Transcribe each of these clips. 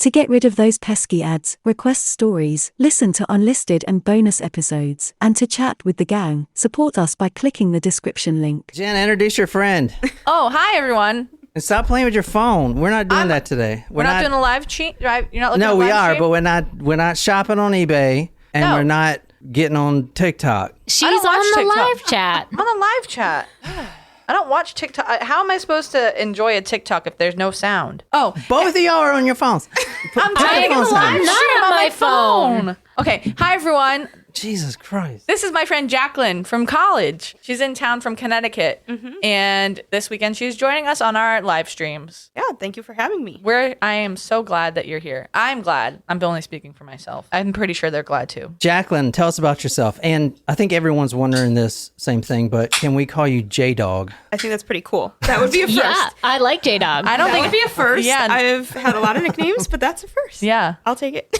To get rid of those pesky ads, request stories, listen to unlisted and bonus episodes, and to chat with the gang, support us by clicking the description link. Jen, introduce your friend. Oh, hi, everyone. And stop playing with your phone. We're not doing that today. We're not doing a live stream, right? You're not looking No, at we live are, stream? but we're not shopping on eBay, and we're not getting on TikTok. She's don't watch on the TikTok. live chat. I'm on the live chat. I don't watch TikTok. How am I supposed to enjoy a TikTok if there's no sound? Oh, Both of y'all are on your phones. I'm taking the headphones live on. stream Not on my phone. phone. Okay, hi, everyone. Jesus Christ. This is my friend Jacqueline from college. She's in town from Connecticut. And this weekend she's joining us on our live streams. Yeah, thank you for having me. I am so glad that you're here. I'm glad. I'm only speaking for myself. I'm pretty sure they're glad too. Jacqueline, tell us about yourself. And I think everyone's wondering this same thing, but can we call you J-Dog? I think that's pretty cool. That would be a first. Yeah, I like J-Dog. I don't That think would be a first. Yeah. I've had a lot of nicknames, but that's a first. Yeah. I'll take it.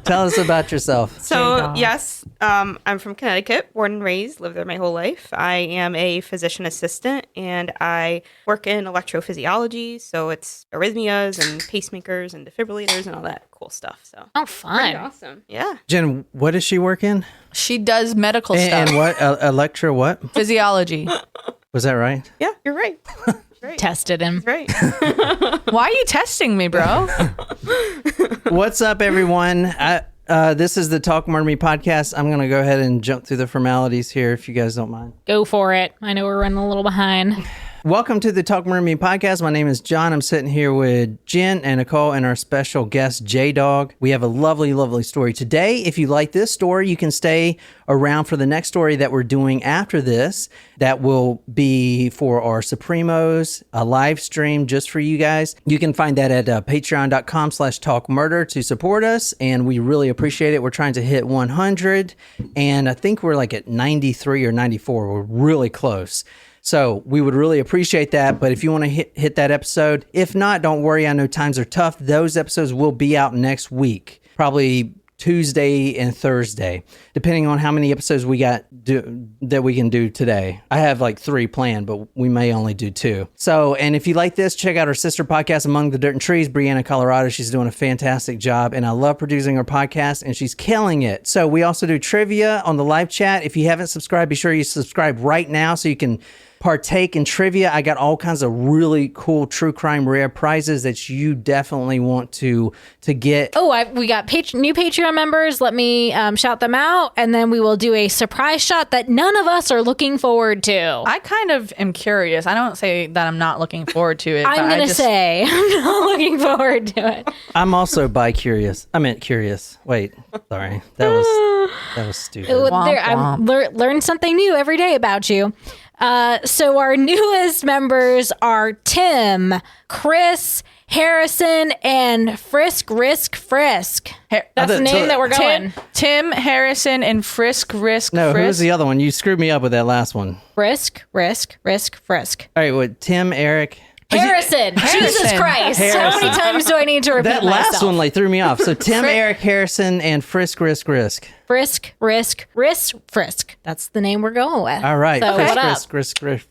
Tell us about yourself. So, J-Dog. yes, I'm from Connecticut, born and raised, lived there my whole life. I am a physician assistant, and I work in electrophysiology, so it's arrhythmias and pacemakers and defibrillators and all that cool stuff. So, Oh, pretty fun. awesome. Yeah. Jen, what does she work in? She does medical stuff. And what? Electro what? Physiology. Was that right? Yeah, you're right. Right. Tested him. Right. Why are you testing me, bro? What's up, everyone? This is the Talk Murder Me podcast. I'm going to go ahead and jump through the formalities here if you guys don't mind. Go for it. I know we're running a little behind. Welcome to the Talk Murder Me podcast. My name is John. I'm sitting here with Jen and Nicole and our special guest, J-Dog. We have a lovely, lovely story today. If you like this story, you can stay around for the next story that we're doing after this. That will be for our Supremos, a live stream just for you guys. You can find that at patreon.com/talkmurder to support us, and we really appreciate it. We're trying to hit 100, and I think we're like at 93 or 94. We're really close. So we would really appreciate that. But if you want to hit that episode, if not, don't worry. I know times are tough. Those episodes will be out next week, probably Tuesday and Thursday, depending on how many episodes we got that we can do today. I have like 3 planned, but we may only do 2. So, and if you like this, check out our sister podcast, Among the Dirt and Trees, Brianna, Colorado. She's doing a fantastic job, and I love producing her podcast, and she's killing it. So we also do trivia on the live chat. If you haven't subscribed, be sure you subscribe right now so you can partake in trivia. I got all kinds of really cool true crime rare prizes that you definitely want to get. Oh, we got new Patreon members. Let me shout them out, and then we will do a surprise shot that none of us are looking forward to. I kind of am curious. I don't say that I'm not looking forward to it. I'm going to say I'm not looking forward to it. I'm also bi-curious. I meant curious. Wait, sorry. That was stupid. I learned something new every day about you. So our newest members are Tim, Chris, Harrison, and Frisk. That's the name that we're going. Tim, Harrison, and Frisk. No, who's the other one? You screwed me up with that last one. Frisk. All right, what? Tim, Eric. Harrison. Jesus Christ. Harrison. How many times do I need to repeat That myself? last one like threw me off. So Tim, Eric, Harrison, and Frisk. Frisk. That's the name we're going with. All right. So what up?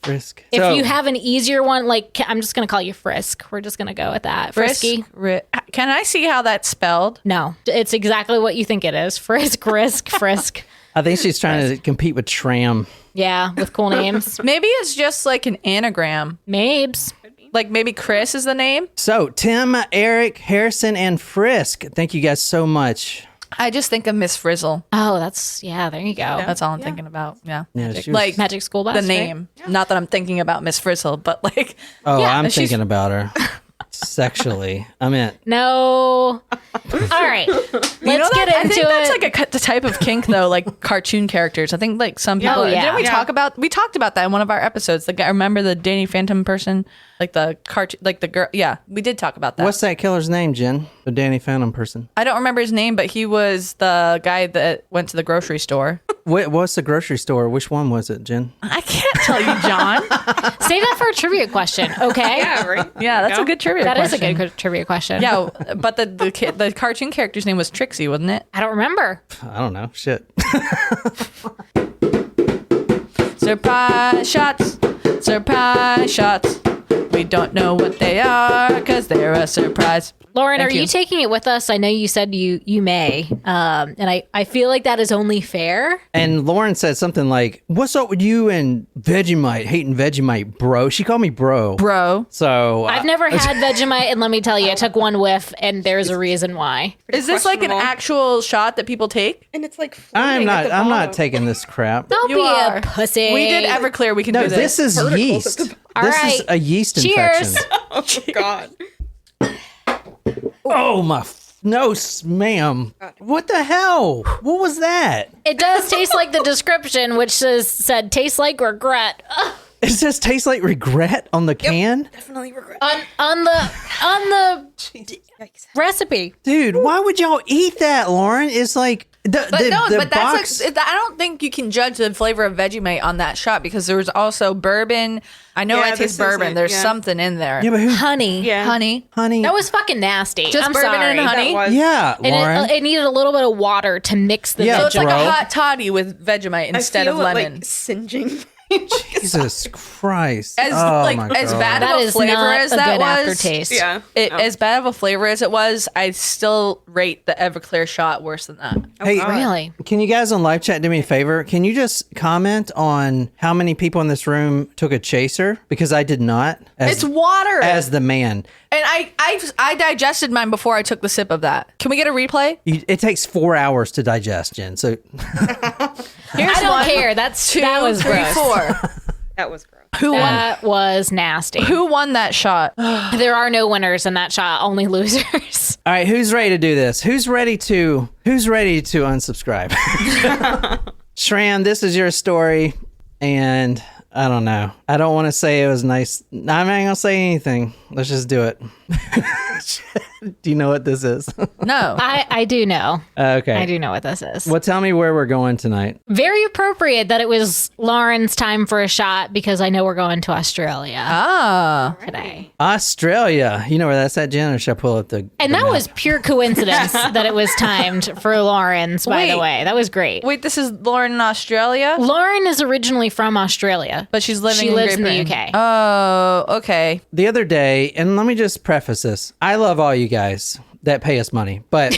Frisk. If you have an easier one, like I'm just going to call you Frisk. We're just going to go with that. Frisky. Can I see how that's spelled? No, it's exactly what you think it is. Frisk. I think she's trying to compete with Tram. Yeah, with cool names. Maybe it's just like an anagram. Mabes. Like maybe Chris is the name? So Tim, Eric, Harrison, and Frisk. Thank you guys so much. I just think of Miss Frizzle. Oh, there you go. That's all I'm thinking about. Yeah. Like Magic School Bus. the name. Right? Not that I'm thinking about Miss Frizzle, but like. Oh, yeah, I'm thinking about her. Sexually. I meant. No. All right. Let's get into it. I think that's like the type of kink though, like cartoon characters. I think like some people. Didn't we talk about? We talked about that in one of our episodes. Like I remember the Danny Phantom person, like the cartoon, like the girl. Yeah, we did talk about that. What's that killer's name, Jen? The Danny Phantom person. I don't remember his name, but he was the guy that went to the grocery store. What's the grocery store? Which one was it, Jen? I can't tell you, John. Save that for a trivia question, okay? Yeah, right. Yeah, that's a good trivia That question. is a good trivia question. Yeah, but the cartoon character's name was Trixie, wasn't it? I don't remember. I don't know. Shit. Surprise shots. We don't know what they are because they're a surprise. Lauren, Thank are you taking it with us? I know you said you may, and I feel like that is only fair. And Lauren said something like, "What's up with you and Vegemite? Hating Vegemite, bro." She called me bro. Bro. So I've never had Vegemite, and let me tell you, I took one whiff, and there's a reason why. Is this like an actual shot that people take? And it's like I'm floating at the not bottom. taking this crap. Don't You be are. a pussy. We did Everclear. We can No, do this is yeast. All This right. is a yeast Cheers. infection. Oh God. Oh my! No, ma'am. What the hell? What was that? It does taste like the description, which said tastes like regret. It says tastes like regret on the can. Definitely regret. on the Yikes. recipe. Dude, why would y'all eat that, Lauren? It's like the But box. that's I don't think you can judge the flavor of Vegemite on that shot because there was also bourbon. I know Yeah, I this taste bourbon. isn't- There's yeah. something in there. yeah, but who? Honey. Yeah. Honey. Honey. That was fucking nasty. Just I'm bourbon sorry. and honey? That was. Yeah, And Lauren. it needed a little bit of water to mix the Yeah, So it's like bro. a hot toddy with Vegemite I instead of feel it, lemon. like singeing. Jesus Christ. As Oh like my as God. bad That of a is flavor not as a that good was, aftertaste. Yeah. No. As bad of a flavor as it was, I still rate the Everclear shot worse than that. Hey, God. Really? can you guys on live chat do me a favor? Can you just comment on how many people in this room took a chaser? Because I did not. It's water, As the man. and I digested mine before I took the sip of that. Can we get a replay? It takes 4 hours to digest, Jen. So Here's I don't one, care. 2, That was 3, gross. 4. That was gross. Who won? That was nasty. Who won that shot? There are no winners in that shot, only losers. all right, who's ready to do this? Who's ready to unsubscribe? Shram, this is your story, and I don't know. I don't want to say it was nice. I'm not gonna say anything. Let's just do it. Do you know what this is? No. I do know. Okay. I do know what this is. Well, tell me where we're going tonight. Very appropriate that it was Lauren's time for a shot because I know we're going to Australia Ah. today. Australia. You know where that's at, Jen? Or should I pull up the And the that map? was pure coincidence that it was timed for Lauren's, by the Wait. way. That was great. Wait, this is Lauren in Australia, Lauren is originally from Australia, but she's living. she in lives in Great the Britain. UK. Oh, okay. the other day, and let me just preface this. I love all you guys that pay us money, but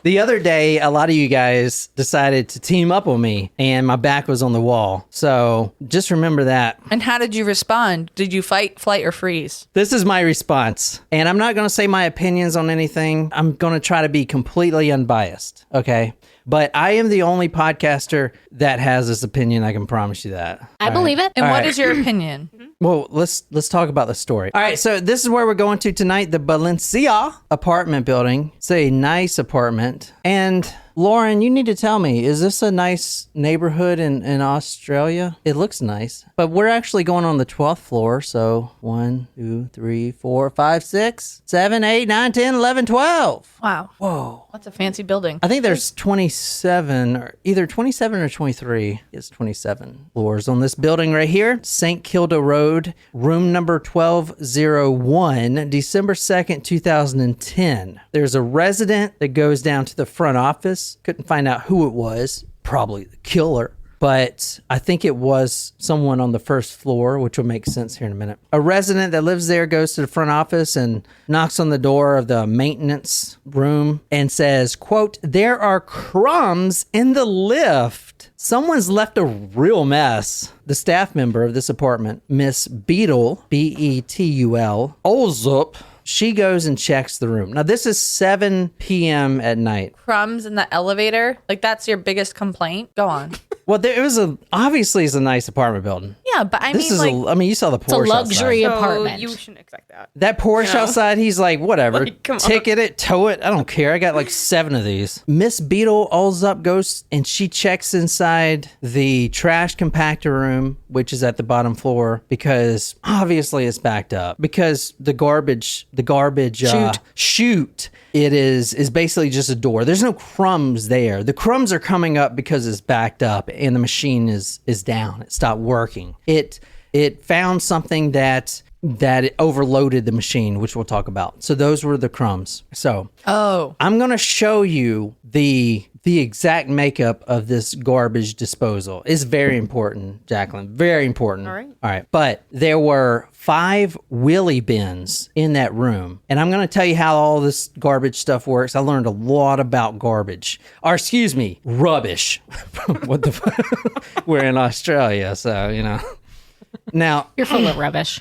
the other day, a lot of you guys decided to team up with me, and my back was on the wall. So just remember that. And how did you respond? Did you fight, flight, or freeze? This is my response. And I'm not going to say my opinions on anything. I'm going to try to be completely unbiased. Okay. But I am the only podcaster that has this opinion. I can promise you that. I believe it. And All what right. is your opinion? Well, let's talk about the story. All right, so this is where we're going to tonight, the Balencea apartment building. It's a nice apartment. And Lauren, you need to tell me, is this a nice neighborhood in Australia? It looks nice. But we're actually going on the 12th floor, so 1, 2, 3, 4, 5, 6, 7, 8, 9, 10, 11, 12. Wow. Whoa. That's a fancy building. I think there's 27, or either 27 or 23. It's 27 floors on this building right here. St Kilda Road, room number 1201, December 2nd, 2010. There's a resident that goes down to the front office. Couldn't find out who it was. Probably the killer. But I think it was someone on the first floor, which will make sense here in a minute. A resident that lives there goes to the front office and knocks on the door of the maintenance room and says, quote, "There are crumbs in the lift. Someone's left a real mess." The staff member of this apartment, Miss Beetle, Betul, Olzup, she goes and checks the room. Now, this is 7 p.m. at night. Crumbs in the elevator? Like, that's your biggest complaint? Go on. Well, obviously it's a nice apartment building. Yeah, but I This mean, is like, you saw the It's a Porsche luxury outside. apartment. You shouldn't expect that. That Porsche outside, he's like, whatever, Like, come on. ticket it, tow it. I don't care. I got like 7 of these. Miss Beetle alls up, goes, and she checks inside the trash compactor room, which is at the bottom floor, because obviously it's backed up. Because the garbage chute, it is basically just a door. There's no crumbs there. The crumbs are coming up because it's backed up and the machine is down. It stopped working. It found something that it overloaded the machine, which we'll talk about. So those were the crumbs. So oh. I'm going to show you the the exact makeup of this garbage disposal. It's very important, Jacqueline. Very important. All right. All right. But there were 5 wheelie bins in that room. And I'm going to tell you how all this garbage stuff works. I learned a lot about garbage. Or excuse me, rubbish. What the fuck? We're in Australia, so, you know. Now, You're full of rubbish.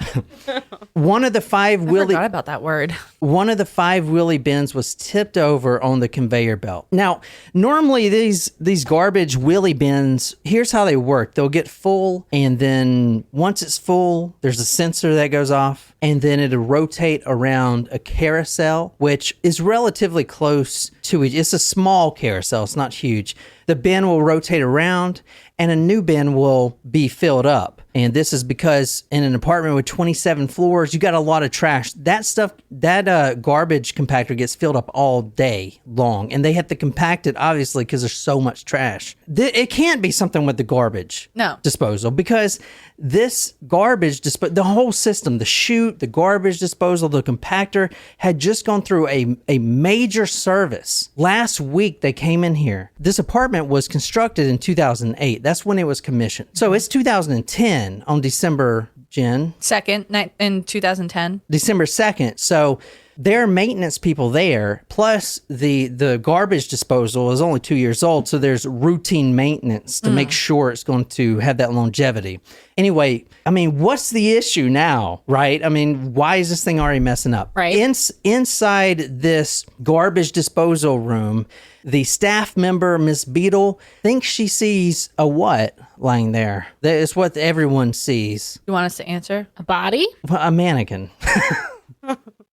one of the 5 I forgot about that word. One of the 5 wheelie bins was tipped over on the conveyor belt. Now, normally these garbage wheelie bins, here's how they work. They'll get full, and then once it's full, there's a sensor that goes off, and then it'll rotate around a carousel, which is relatively close to it. It's a small carousel. It's not huge. The bin will rotate around, and a new bin will be filled up. And this is because in an apartment with 27 floors, you got a lot of trash. That stuff, that garbage compactor gets filled up all day long. And they have to compact it, obviously, because there's so much trash. It can't be something with the garbage disposal, because this garbage, the whole system, the chute, the garbage disposal, the compactor, had just gone through a major service. Last week, they came in here. This apartment was constructed in 2008. That's when it was commissioned. So it's 2010 on December, Jen. 2nd in 2010. December 2nd. So there are maintenance people there, plus the garbage disposal is only 2 years old, so there's routine maintenance to make sure it's going to have that longevity. Anyway, I mean, what's the issue now, right? I mean, why is this thing already messing up? Right. Inside this garbage disposal room, the staff member, Miss Beadle, thinks she sees a what lying there? That is what everyone sees. You want us to answer? A body? Well, a mannequin.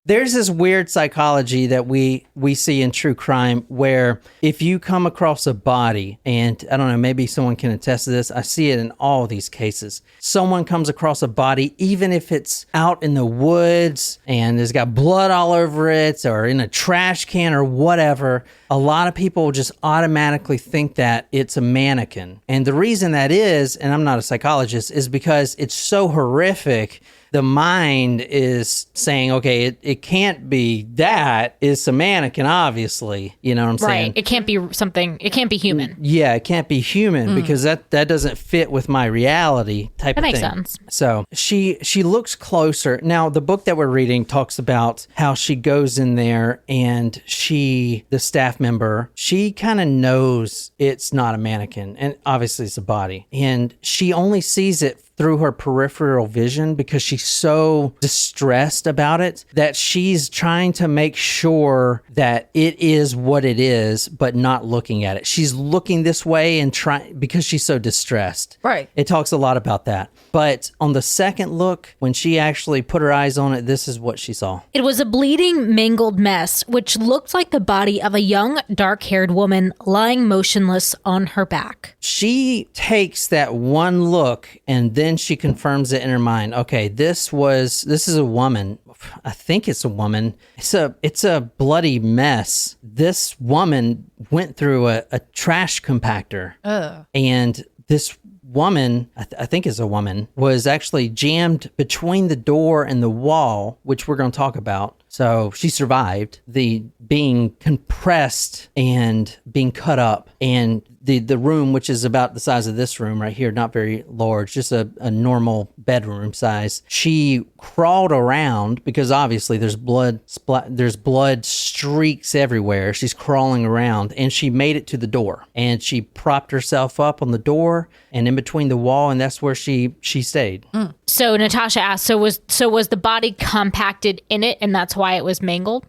There's this weird psychology that we see in true crime where if you come across a body, and I don't know, maybe someone can attest to this. I see it in all these cases. Someone comes across a body, even if it's out in the woods and it's got blood all over it or in a trash can or whatever, a lot of people just automatically think that it's a mannequin. And the reason that is, and I'm not a psychologist, is because it's so horrific. The mind is saying, okay, it can't be that. It's a mannequin, obviously. You know what I'm saying? Right. It can't be something. It can't be human. Yeah, it can't be human because that doesn't fit with my reality type of thing. That makes sense. So she looks closer. Now, the book that we're reading talks about how she goes in there and the staff member, she kind of knows it's not a mannequin. And obviously it's a body. And she only sees it through her peripheral vision because she's so distressed about it that she's trying to make sure that it is what it is, but not looking at it. She's looking this way and trying because she's so distressed. Right. It talks a lot about that. But on the second look, when she actually put her eyes on it, this is what she saw. It was a bleeding, mangled mess, which looked like the body of a young, dark-haired woman lying motionless on her back. She takes that one look and then she confirms it in her mind. Okay, this is a woman. I think it's a woman. It's a bloody mess. This woman went through a trash compactor. And this woman, I think is a woman, was actually jammed between the door and the wall, which we're going to talk about. So she survived the being compressed and being cut up, and the room, which is about the size of this room right here, not very large, just a normal bedroom size. She crawled around because obviously there's blood streaks everywhere. She's crawling around, and she made it to the door, and she propped herself up on the door and in between the wall, and that's where she stayed. So Natasha asked, so was the body compacted in it, and that's why it was mangled?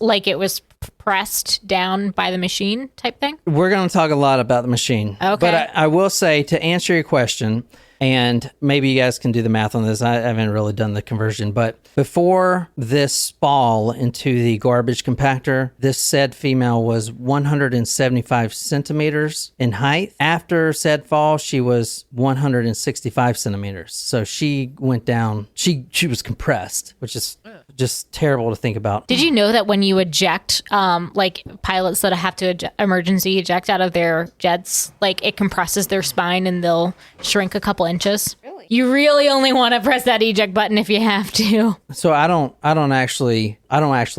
Like it was pressed down by the machine type thing? We're going to talk a lot about the machine. Okay. But I will say, to answer your question, and maybe you guys can do the math on this. I haven't really done the conversion, but before this fall into the garbage compactor, this said female was 175 centimeters in height. After said fall, she was 165 centimeters. So she went down. She was compressed, which is just terrible to think about. Did you know that when you eject, like pilots that have to emergency eject out of their jets, like it compresses their spine and they'll shrink a couple inches? Really? you really only want to press that eject button if you have to. So I don't actually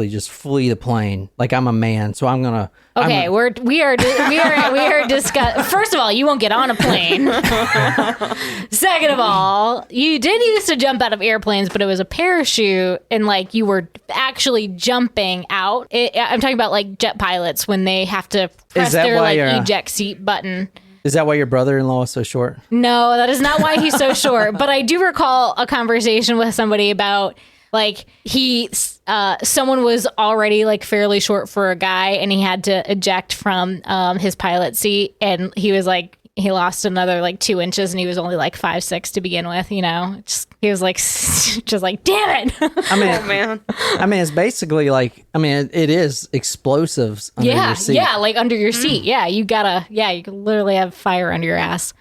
just flee the plane. Like, I'm a man, so I'm gonna. Okay, we are discussing. First of all, you won't get on a plane. Second of all, you did used to jump out of airplanes, but it was a parachute, and like you were actually jumping out. I'm talking about like jet pilots when they have to press their like eject seat button. Is that why your brother-in-law is so short? No, that is not why he's so short. But I do recall a conversation with somebody about like someone was already like fairly short for a guy, and he had to eject from his pilot seat, and he was like, he lost another like 2 inches, and he was only like 5'6" to begin with. You know, he was like, just like, damn it. I mean, oh, man. I mean, it's basically like, I mean, it is explosives under your seat. Yeah, like under your seat. Yeah, you can literally have fire under your ass,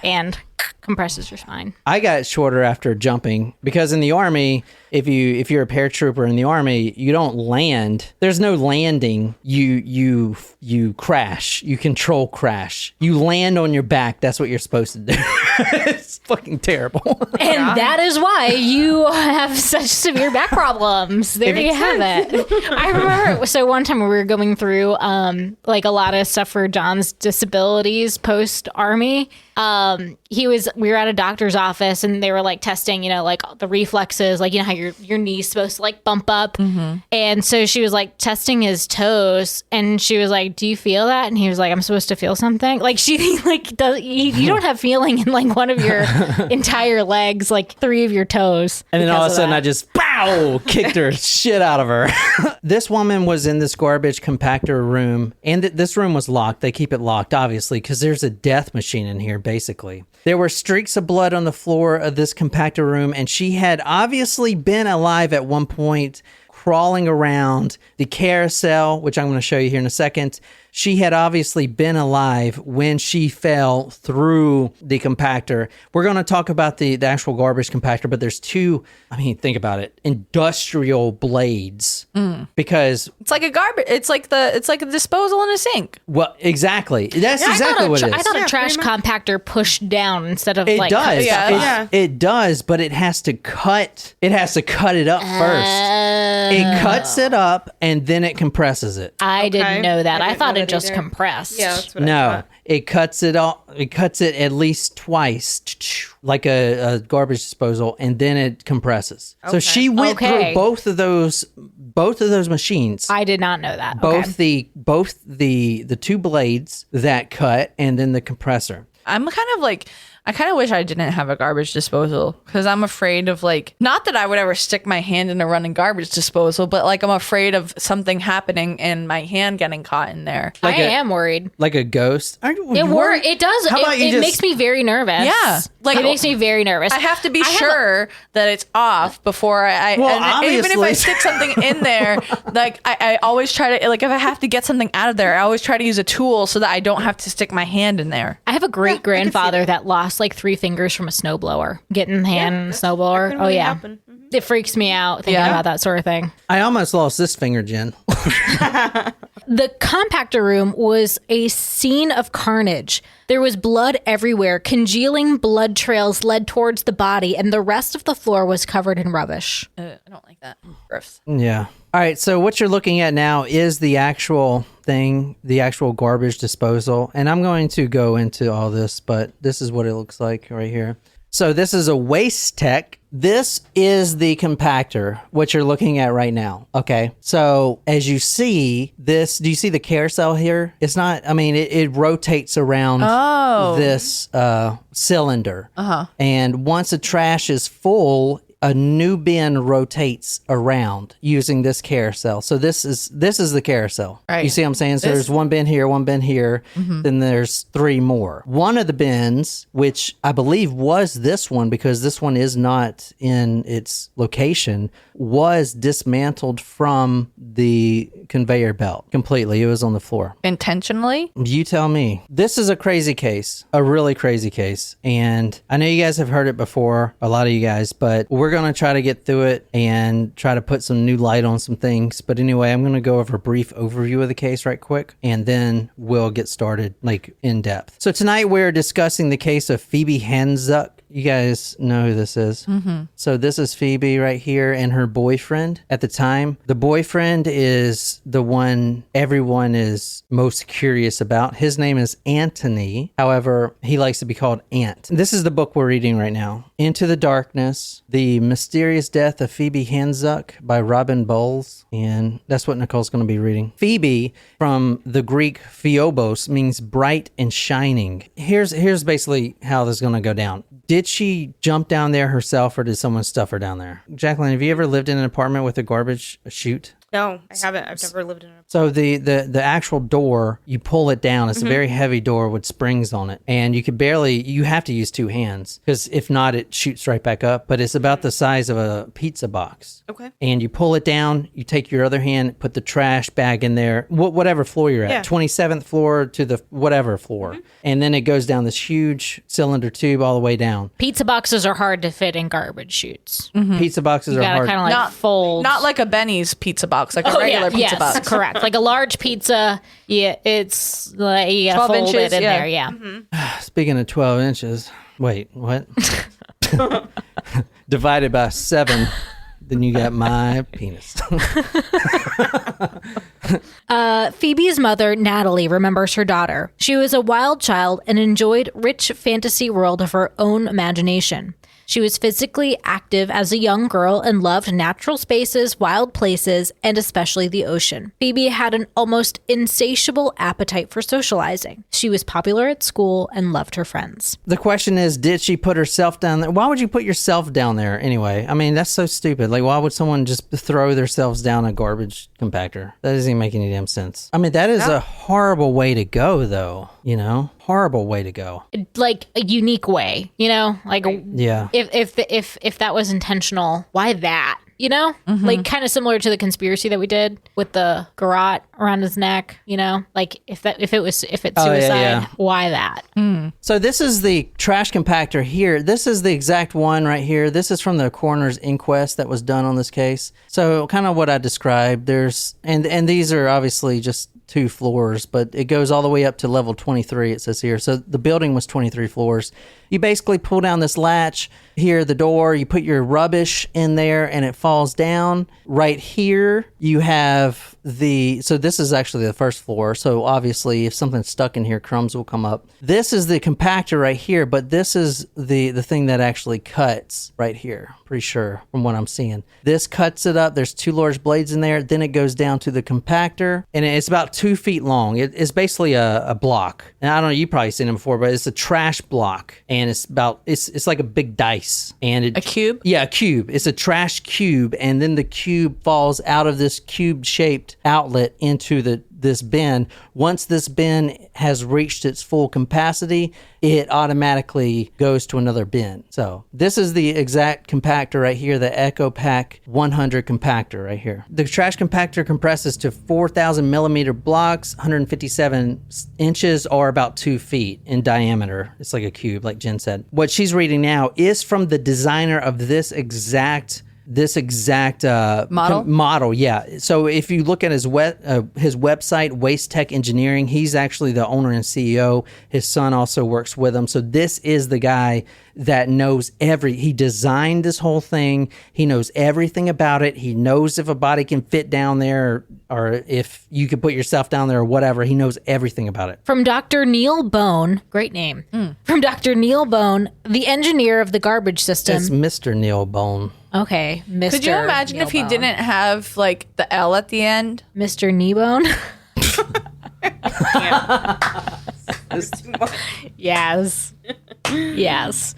and compressors are fine. I got shorter after jumping because in the Army, if you're a paratrooper in the Army, you don't land. There's no landing. You crash. You control crash. You land on your back. That's what you're supposed to do. It's fucking terrible. And that is why you have such severe back problems. There you have it. I remember, so one time when we were going through like a lot of stuff for John's disabilities post-Army, we were at a doctor's office, and they were like testing, you know, like the reflexes, like, you know how your knee's supposed to like bump up. Mm-hmm. And so she was like testing his toes, and she was like, do you feel that? And he was like, I'm supposed to feel something. Like she like you don't have feeling in like one of your entire legs, like 3 of your toes. And then all of a sudden I just kicked her shit out of her. This woman was in this garbage compactor room, and this room was locked. They keep it locked, obviously, because there's a death machine in here, basically. There were streaks of blood on the floor of this compactor room, and she had obviously been alive at one point, crawling around the carousel, which I'm going to show you here in a second. She had obviously been alive when she fell through the compactor. We're going to talk about the actual garbage compactor, but there's 2, I mean, think about it, industrial blades. Because it's like a garbage, it's like a disposal in a sink. Well, exactly. That's exactly what it is. I thought a trash compactor pushed down instead of like does. Yeah. It does, but it has to cut it up first. It cuts it up and then it compresses it. I didn't know that. I thought it just compressed. Yeah, that's what I thought. It cuts it all. It cuts it at least twice, like a garbage disposal, and then it compresses. Okay. So she went through both of those machines. I did not know that. Both the 2 blades that cut, and then the compressor. I kind of wish I didn't have a garbage disposal, because I'm afraid of like, not that I would ever stick my hand in a running garbage disposal, but like I'm afraid of something happening and my hand getting caught in there. Like I am worried. Like a ghost? It does. It makes me very nervous. Yeah. Like it makes me very nervous. I have to be sure that it's off before I even if I stick something in there, like I always try to, like if I have to get something out of there, I always try to use a tool so that I don't have to stick my hand in there. I have a great grandfather that lost like 3 fingers from a snowblower, getting hand in a snowblower. Oh yeah. It freaks me out thinking about that sort of thing. I almost lost this finger, Jen. The compactor room was a scene of carnage. There was blood everywhere. Congealing blood trails led towards the body, and the rest of the floor was covered in rubbish. I don't like that. Gross. Yeah. All right. So what you're looking at now is the actual thing, the actual garbage disposal. And I'm going to go into all this, but this is what it looks like right here. So this is a Waste Tech. This is the compactor, what you're looking at right now. Okay. So as you see this, do you see the carousel here? It's not, I mean, it rotates around this cylinder. Uh-huh. And once the trash is full, a new bin rotates around using this carousel. So this is the carousel. Right. You see what I'm saying? So there's 1 bin here, 1 bin here, then there's 3 more. One of the bins, which I believe was this one, because this one is not in its location, was dismantled from the conveyor belt completely. It was on the floor. Intentionally? You tell me. This is a crazy case, a really crazy case. And I know you guys have heard it before, a lot of you guys, but we're going to try to get through it and try to put some new light on some things. But anyway, I'm going to go over a brief overview of the case right quick, and then we'll get started like in depth. So tonight we're discussing the case of Phoebe Handsjuk. You guys know who this is. Mm-hmm. So this is Phoebe right here and her boyfriend at the time. The boyfriend is the one everyone is most curious about. His name is Anthony. However, he likes to be called Ant. This is the book we're reading right now. Into the Darkness, The Mysterious Death of Phoebe Handsjuk by Robin Bowles. And that's what Nicole's going to be reading. Phoebe, from the Greek Phobos, means bright and shining. Here's basically how this is going to go down. Did she jump down there herself, or did someone stuff her down there? Jacqueline, have you ever lived in an apartment with a garbage chute? No, I haven't. I've never lived in a... So the actual door, you pull it down. It's a very heavy door with springs on it. And you have to use two hands, because if not, it shoots right back up. But it's about the size of a pizza box. Okay. And you pull it down, you take your other hand, put the trash bag in there, whatever floor you're at, Yeah. 27th floor to the whatever floor. And then it goes down this huge cylinder tube all the way down. Pizza boxes are hard to fit in garbage chutes. Pizza boxes You are gotta hard. kind of like fold. Not like a Benny's pizza box, like a regular pizza yes, box. correct. Like a large pizza, it's like you gotta 12 fold inches, it in yeah. there. Yeah. Speaking of 12 inches, wait, what? Divided by 7, then you got my penis. Phoebe's mother, Natalie, remembers her daughter. She was a wild child and enjoyed rich fantasy world of her own imagination. She was physically active as a young girl and loved natural spaces, wild places, and especially the ocean. Phoebe had an almost insatiable appetite for socializing. She was popular at school and loved her friends. The question is, did she put herself down there? Why would you put yourself down there anyway? I mean, that's so stupid. Like, why would someone just throw themselves down a garbage compactor? That doesn't even make any damn sense. I mean, that is a horrible way to go, though. You know, horrible way to go. Like a unique way, you know, like Yeah. if that was intentional, why that? You know, like kind of similar to the conspiracy that we did with the garrote around his neck. You know, like if it's suicide, yeah. why that? So this is the trash compactor here. This is the exact one right here. This is from the coroner's inquest that was done on this case. So kind of what I described. There's and these are obviously just 2 floors, but it goes all the way up to level 23, it says here. So the building was 23 floors. You basically pull down this latch here, the door, you put your rubbish in there and it falls down. Right here, you have so this is actually the first floor. So obviously if something's stuck in here, crumbs will come up. This is the compactor right here, but this is the thing that actually cuts right here. Pretty sure from what I'm seeing. This cuts it up. There's 2 large blades in there. Then it goes down to the compactor and it's about 2 feet long. It's basically a block. And I don't know, you've probably seen it before, but it's a trash block. And it's like a big dice. And A cube? Yeah, a cube. It's a trash cube, and then the cube falls out of this cube-shaped outlet into this bin. Once this bin has reached its full capacity, it automatically goes to another bin. So this is the exact compactor right here, the EcoPack 100 compactor right here. The trash compactor compresses to 4,000 millimeter blocks, 157 inches, or about 2 feet in diameter. It's like a cube, like Jen said. What she's reading now is from the designer of this exact model. Yeah. So if you look at his website, Waste Tech Engineering, he's actually the owner and CEO. His son also works with him. So this is the guy that knows he designed this whole thing. He knows everything about it. He knows if a body can fit down there or if you could put yourself down there or whatever. He knows everything about it. From Dr. Neil Bone, great name. From Dr. Neil Bone, the engineer of the garbage system. It's Mr. Neil Bone. Okay, Mr. Could you imagine if he Neil Bone. didn't have like the L at the end? Mr. Kneebone? Yes. Yes.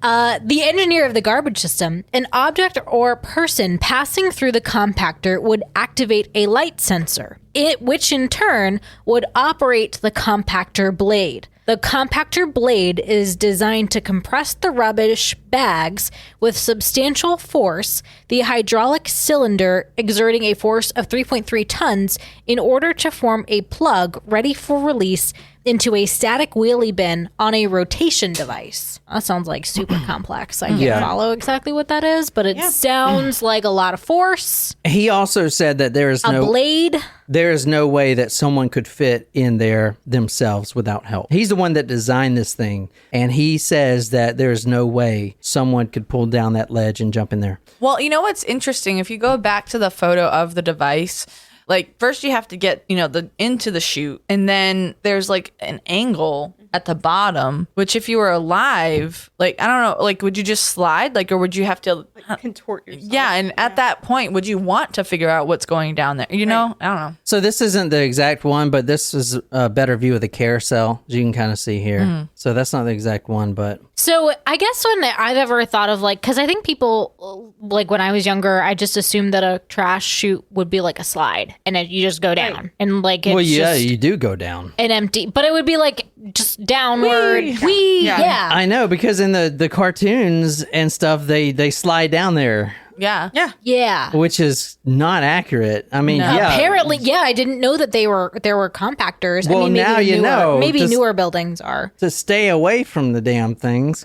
The engineer of the garbage system, an object or person passing through the compactor would activate a light sensor, which in turn would operate the compactor blade. The compactor blade is designed to compress the rubbish bags with substantial force, the hydraulic cylinder exerting a force of 3.3 tons in order to form a plug ready for release into a static wheelie bin on a rotation device. That sounds like super complex. I can't follow exactly what that is, but it sounds like a lot of force. He also said that there is A blade. There is no way that someone could fit in there themselves without help. He's the one that designed this thing, and he says that there is no way someone could pull down that ledge and jump in there. Well, you know what's interesting? If you go back to the photo of the device, like first you have to get, into the chute, and then there's like an angle at the bottom, which if you were alive, like, I don't know, like, would you just slide? Like, or would you have to contort yourself? Yeah. And at that point, would you want to figure out what's going down there? I don't know. So this isn't the exact one, but this is a better view of the carousel, as you can kind of see here. So that's not the exact one, but. So I guess when I've ever thought of because I think people, like when I was younger, I just assumed that a trash chute would be like a slide and you just go down and like it's you do go down. An empty, but it would be like just downward. Yeah. I know, because in the cartoons and stuff, they slide down there. Yeah. Which is not accurate. I mean, apparently, I didn't know that there were compactors. Well, maybe now you know. Maybe newer buildings are. To stay away from the damn things.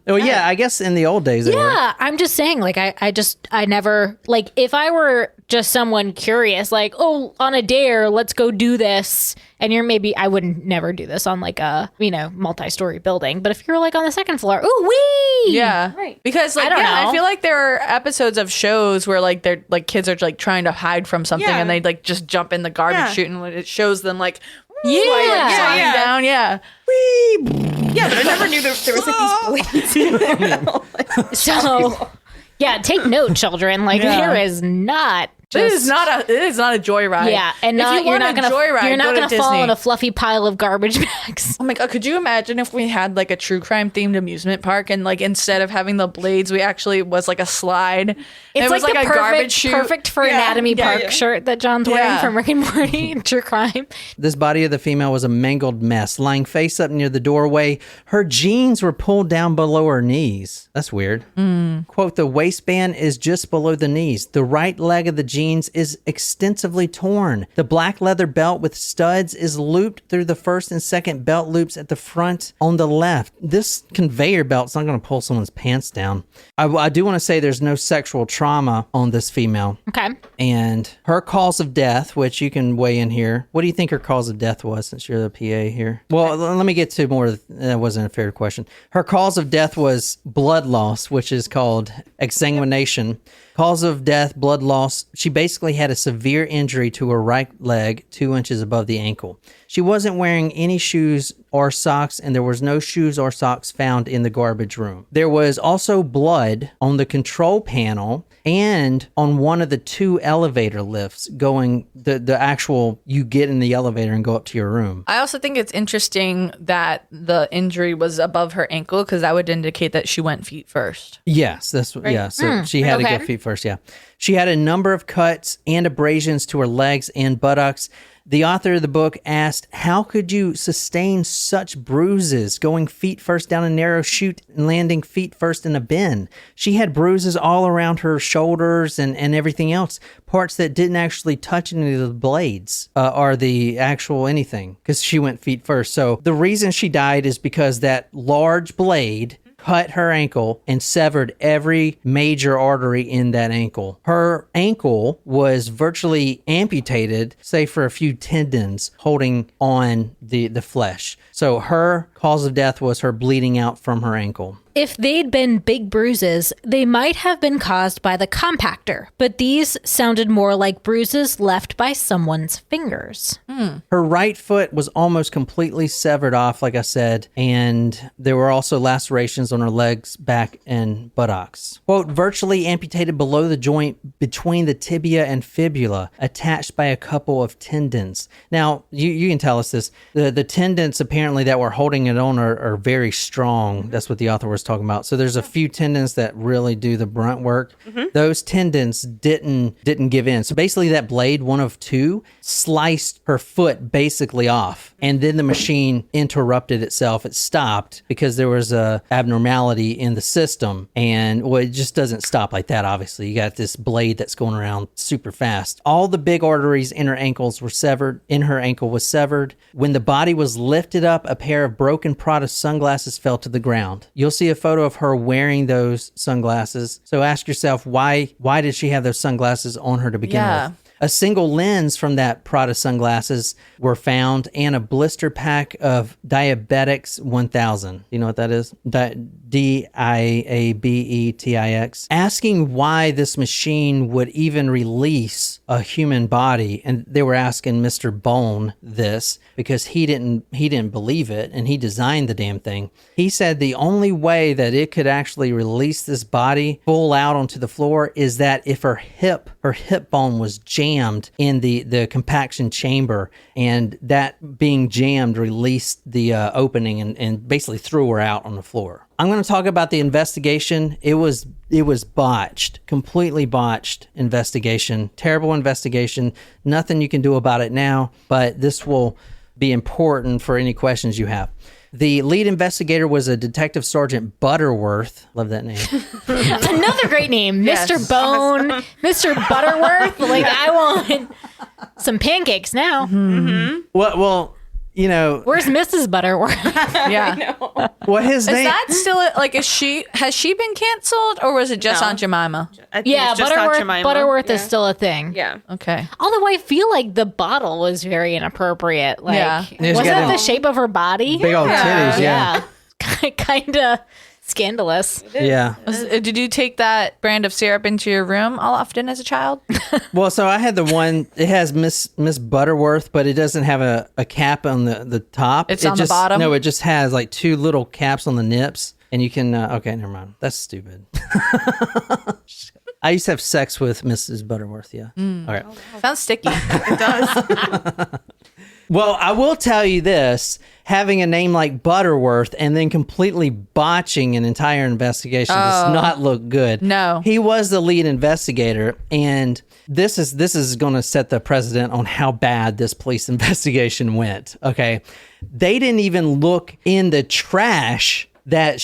I guess in the old days they were. I'm just saying, like, I never, like, if I were just someone curious, like, oh, on a dare, let's go do this. And I wouldn't never do this on like a, multi-story building. But if you're like on the second floor, ooh, wee! Yeah. Right. Because like, I don't know. I feel like there are episodes of shows where like they're like kids are like trying to hide from something and they like just jump in the garbage chute and it shows them like sliding down. Yeah. Wee! Yeah, but I never knew there was like these blades. So, take note, children. Like there is not. It is not a joyride. Yeah, and you're not gonna fall in a fluffy pile of garbage bags. Oh my god, could you imagine if we had like a true crime themed amusement park and like instead of having the blades, we actually was like a slide. It's was like a garbage chute. Perfect for Anatomy Park shirt that John's wearing from Rick and Morty. True crime. This body of the female was a mangled mess, lying face up near the doorway. Her jeans were pulled down below her knees. That's weird. Quote, the waistband is just below the knees. The right leg of the jeans is extensively torn. The black leather belt with studs is looped through the first and second belt loops at the front on the left. This conveyor belt's not going to pull someone's pants down. I do want to say there's no sexual trauma on this female. Okay. And her cause of death, which you can weigh in here. What do you think her cause of death was, since you're the PA here? Well, let me get to more. That wasn't a fair question. Her cause of death was blood loss, which is called exsanguination. Cause of death, blood loss. She basically had a severe injury to her right leg, 2 inches above the ankle. She wasn't wearing any shoes or socks, and there was no shoes or socks found in the garbage room. There was also blood on the control panel and on one of the 2 elevator lifts going, the actual, you get in the elevator and go up to your room. I also think it's interesting that the injury was above her ankle because that would indicate that she went feet first. Yes, that's right. Yeah. So she had to go feet first. Yeah. She had a number of cuts and abrasions to her legs and buttocks. The author of the book asked, how could you sustain such bruises going feet first down a narrow chute and landing feet first in a bin? She had bruises all around her shoulders and everything else, parts that didn't actually touch any of the blades or the actual anything, because she went feet first. So the reason she died is because that large blade cut her ankle and severed every major artery in that ankle. Her ankle was virtually amputated, save for a few tendons holding on the flesh. So her cause of death was her bleeding out from her ankle. If they'd been big bruises, they might have been caused by the compactor, but these sounded more like bruises left by someone's fingers. Her right foot was almost completely severed off, like I said, and there were also lacerations on her legs, back, and buttocks. Quote, virtually amputated below the joint between the tibia and fibula, attached by a couple of tendons. Now, you can tell us this. The tendons apparently that were holding it on are very strong. That's what the author was talking about. So there's a few tendons that really do the brunt work. Those tendons didn't give in. So basically that blade, one of two, sliced her foot basically off. And then the machine interrupted itself. It stopped because there was a abnormality in the system. And well, it just doesn't stop like that, obviously. You got this blade that's going around super fast. All the big arteries in her ankles were severed. In her ankle was severed. When the body was lifted up, a pair of broken Prada sunglasses fell to the ground. You'll see a photo of her wearing those sunglasses. So ask yourself, why did she have those sunglasses on her to begin with? A single lens from that Prada sunglasses were found, and a blister pack of Diabetics 1000. You know what that is? Diabetix. Asking why this machine would even release a human body, and they were asking Mr. Bone this because he didn't believe it, and he designed the damn thing. He said the only way that it could actually release this body full out onto the floor is that if her hip bone was jammed in the compaction chamber, and that being jammed released the opening and basically threw her out on the floor. I'm going to talk about the investigation. It was botched, completely botched investigation, terrible investigation. Nothing you can do about it now, but this will be important for any questions you have. The lead investigator was a Detective Sergeant Butterworth. Love that name. Another great name, Yes. Mr. Bone, Mr. Butterworth. Like, I want some pancakes now. Well, you know, Where's Mrs. Butterworth? Yeah. what his Is name? that still like, has she been canceled, or was it just No. Aunt Jemima? I think Yeah, it's just Aunt Jemima. Butterworth is Yeah. still a thing. Yeah. Okay. Although I feel like the bottle was very inappropriate. Like, Yeah. It's was got it a the shape of her body? big old titties, yeah. Kind of scandalous. Yeah. Did you take that brand of syrup into your room all often as a child? Well, so I had the one, it has Miss Butterworth, but it doesn't have a cap on the top. It's on the bottom? No, it just has like two little caps on the nips, and you can, okay, never mind. That's stupid. I used to have sex with Mrs. Butterworth, yeah. All right. Sounds sticky. It does. Well, I will tell you this, having a name like Butterworth and then completely botching an entire investigation does not look good. No. He was the lead investigator, and this is going to set the precedent on how bad this police investigation went, okay? They didn't even look in the trash that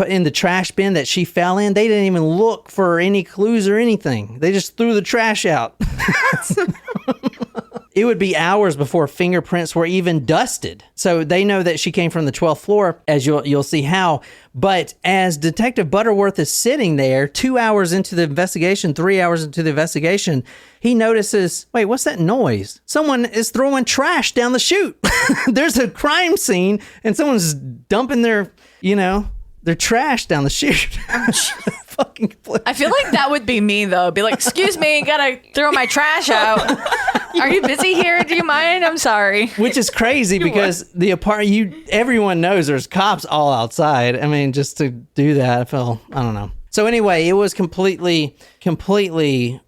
in the trash bin that she fell in. They didn't even look for any clues or anything. They just threw the trash out. It would be hours before fingerprints were even dusted. So they know that she came from the 12th floor, as you'll see how. But as Detective Butterworth is sitting there 2 hours into the investigation, 3 hours into the investigation, he notices, wait, what's that noise? Someone is throwing trash down the chute. There's a crime scene and someone's dumping their trash down the chute. Fucking I feel like that would be me, though. Be like, excuse me, gotta throw my trash out. Are you busy here? Do you mind? I'm sorry. Which is crazy because everyone knows there's cops all outside. I mean, just to do that, I don't know. So anyway, it was completely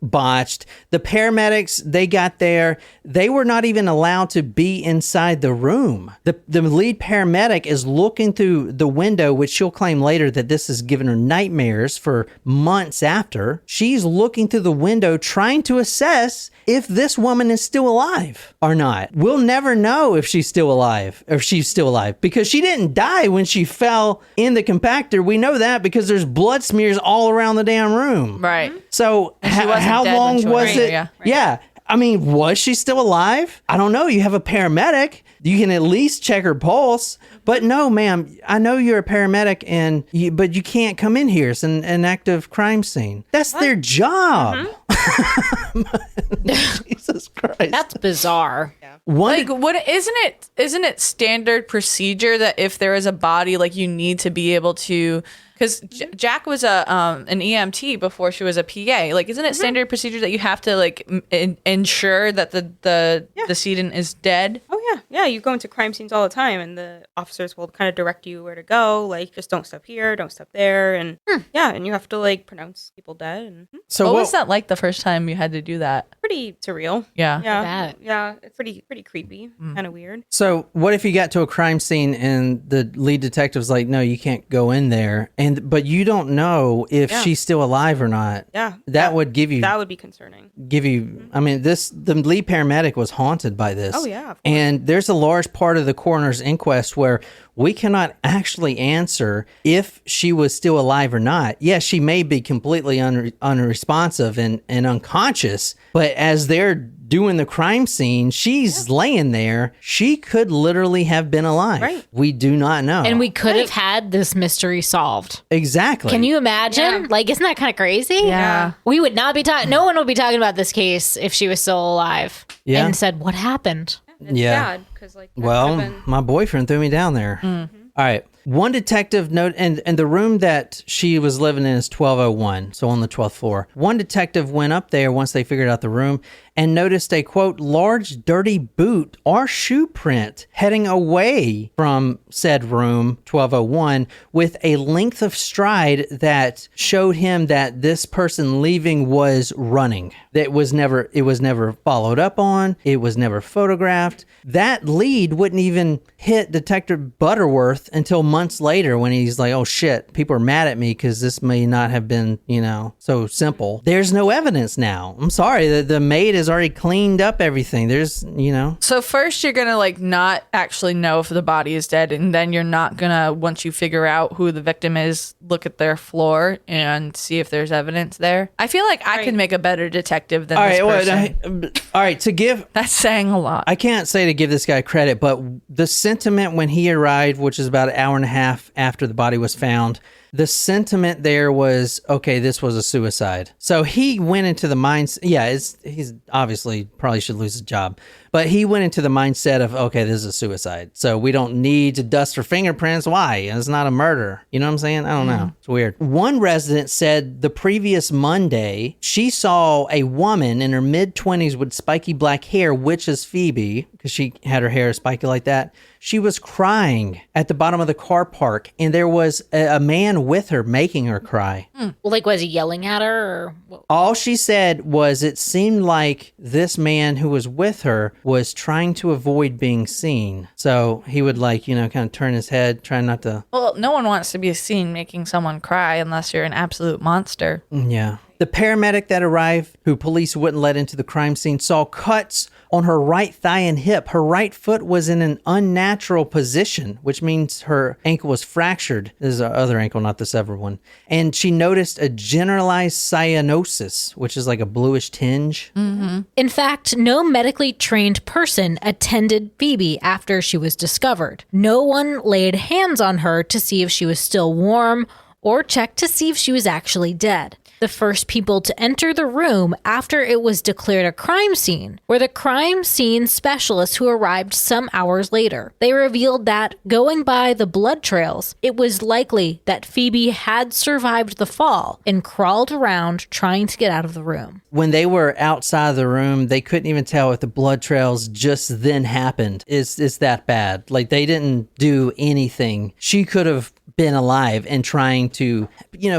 botched. The paramedics, they got there. They were not even allowed to be inside the room. The lead paramedic is looking through the window, which she'll claim later that this has given her nightmares for months after. She's looking through the window trying to assess if this woman is still alive or not. We'll never know if she's still alive because she didn't die when she fell in the compactor. We know that because there's blood smears all around the damn room. Right. So wasn't how dead when long she was went. it? Yeah. Yeah. I mean, was she still alive? I don't know. You have a paramedic. You can at least check her pulse. But no, ma'am, I know you're a paramedic, but you can't come in here. It's an active crime scene. That's their job. Jesus Christ. That's bizarre. Like, isn't it standard procedure that if there is a body, like, you need to be able to, because Jack was an EMT before she was a PA. Like, isn't it standard procedure that you have to, like, ensure that the decedent is dead? Oh, yeah. Yeah, you go into crime scenes all the time, and the officers will kind of direct you where to go. Like, just don't stop here, don't stop there, and yeah, and you have to like pronounce people dead. And So What was that like the first time you had to do that? pretty surreal. Yeah. Yeah, yeah, it's pretty creepy, kind of weird. So what if you got to a crime scene and the lead detective's like, no, you can't go in there, but you don't know if she's still alive or not? Yeah, That would give you. That would be concerning. I mean, the lead paramedic was haunted by this. Oh, yeah, of course. And there's a large part of the coroner's inquest where we cannot actually answer if she was still alive or not. Yes, she may be completely unresponsive and unconscious, but as they're doing the crime scene, she's laying there. She could literally have been alive. Right. We do not know. And we could have had this mystery solved. Exactly. Can you imagine? Yeah. Like, isn't that kind of crazy? Yeah. We would not be talking, no one would be talking about this case if she was still alive. Yeah. And said, what happened? It's Yeah. sad because like that Well, happened. my boyfriend threw me down there. All right. One detective note, and the room that she was living in is 1201, so on the 12th floor. One detective went up there once they figured out the room and noticed a, quote, large dirty boot or shoe print heading away from said room 1201 with a length of stride that showed him that this person leaving was running. It was never followed up on. It was never photographed. That lead wouldn't even hit Detective Butterworth until months later when he's like, oh shit, people are mad at me because this may not have been, so simple. There's no evidence now. I'm sorry. The maid has already cleaned up everything. There's, So first you're going to like not actually know if the body is dead. And then you're not going to, once you figure out who the victim is, look at their floor and see if there's evidence there. I feel like I can make a better detective than this person. All right. That's saying a lot. I can't say to give this guy credit, but the sentiment when he arrived, which is about an hour and a half after the body was found, the sentiment there was, okay, this was a suicide. So he went into the mindset, he's obviously probably should lose his job, but he went into the mindset of, okay, this is a suicide. So we don't need to dust for fingerprints. Why? It's not a murder. You know what I'm saying? I don't know. It's weird. One resident said the previous Monday, she saw a woman in her mid-20s with spiky black hair, which is Phoebe, because she had her hair spiky like that. She was crying at the bottom of the car park, and there was a man with her making her cry. Well, like, was he yelling at her? Or what? All she said was it seemed like this man who was with her was trying to avoid being seen. So he would kind of turn his head, trying not to... Well, no one wants to be seen making someone cry unless you're an absolute monster. Yeah. The paramedic that arrived, who police wouldn't let into the crime scene, saw cuts on her right thigh and hip. Her right foot was in an unnatural position, which means her ankle was fractured. This is her other ankle, not the severed one. And she noticed a generalized cyanosis, which is like a bluish tinge. Mm-hmm. In fact, no medically trained person attended Phoebe after she was discovered. No one laid hands on her to see if she was still warm or checked to see if she was actually dead. The first people to enter the room after it was declared a crime scene were the crime scene specialists who arrived some hours later. They revealed that, going by the blood trails, it was likely that Phoebe had survived the fall and crawled around trying to get out of the room. When they were outside of the room, they couldn't even tell if the blood trails just then happened. It's that bad. Like, they didn't do anything. She could have been alive and trying to,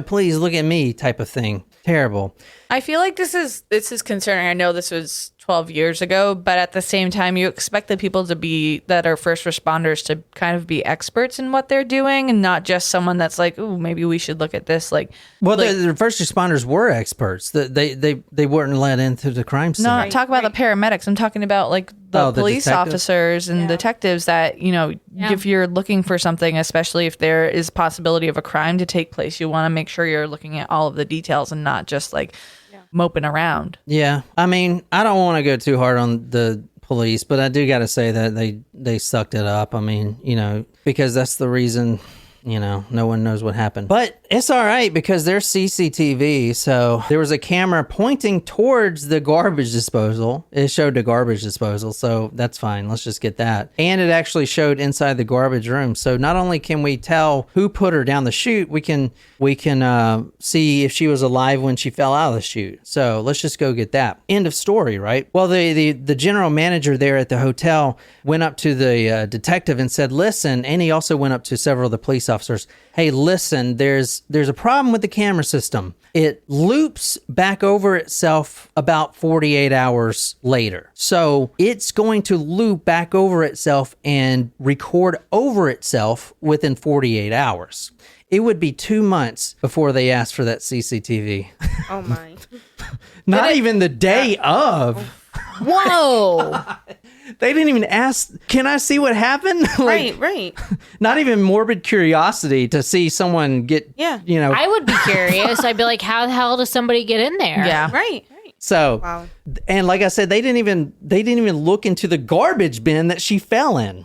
please look at me type of thing. Terrible. I feel like this is concerning. I know this was 12 years ago, but at the same time, you expect the people that are first responders to kind of be experts in what they're doing and not just someone that's like, ooh, maybe we should look at this. The first responders were experts. They weren't let into the crime scene. No, talk about the paramedics. I'm talking about the police detectives? Officers and detectives that, if you're looking for something, especially if there is possibility of a crime to take place, you want to make sure you're looking at all of the details and not just moping around. Yeah. I mean, I don't want to go too hard on the police, but I do got to say that they sucked it up. I mean, because that's the reason no one knows what happened. But it's all right because there's CCTV. So there was a camera pointing towards the garbage disposal. It showed the garbage disposal. So that's fine. Let's just get that. And it actually showed inside the garbage room. So not only can we tell who put her down the chute, we can see if she was alive when she fell out of the chute. So let's just go get that. End of story, right? Well, the general manager there at the hotel went up to the detective and said, listen, and he also went up to several of the police officers. Hey, listen, there's a problem with the camera system. It loops back over itself about 48 hours later. So it's going to loop back over itself and record over itself within 48 hours. It would be 2 months before they asked for that CCTV. Oh my. Not even the day of. Whoa. They didn't even ask, can I see what happened? Right. Not even morbid curiosity to see someone get, I would be curious. I'd be like, how the hell does somebody get in there? Yeah. Right. So, Wow. and like I said, they didn't even look into the garbage bin that she fell in.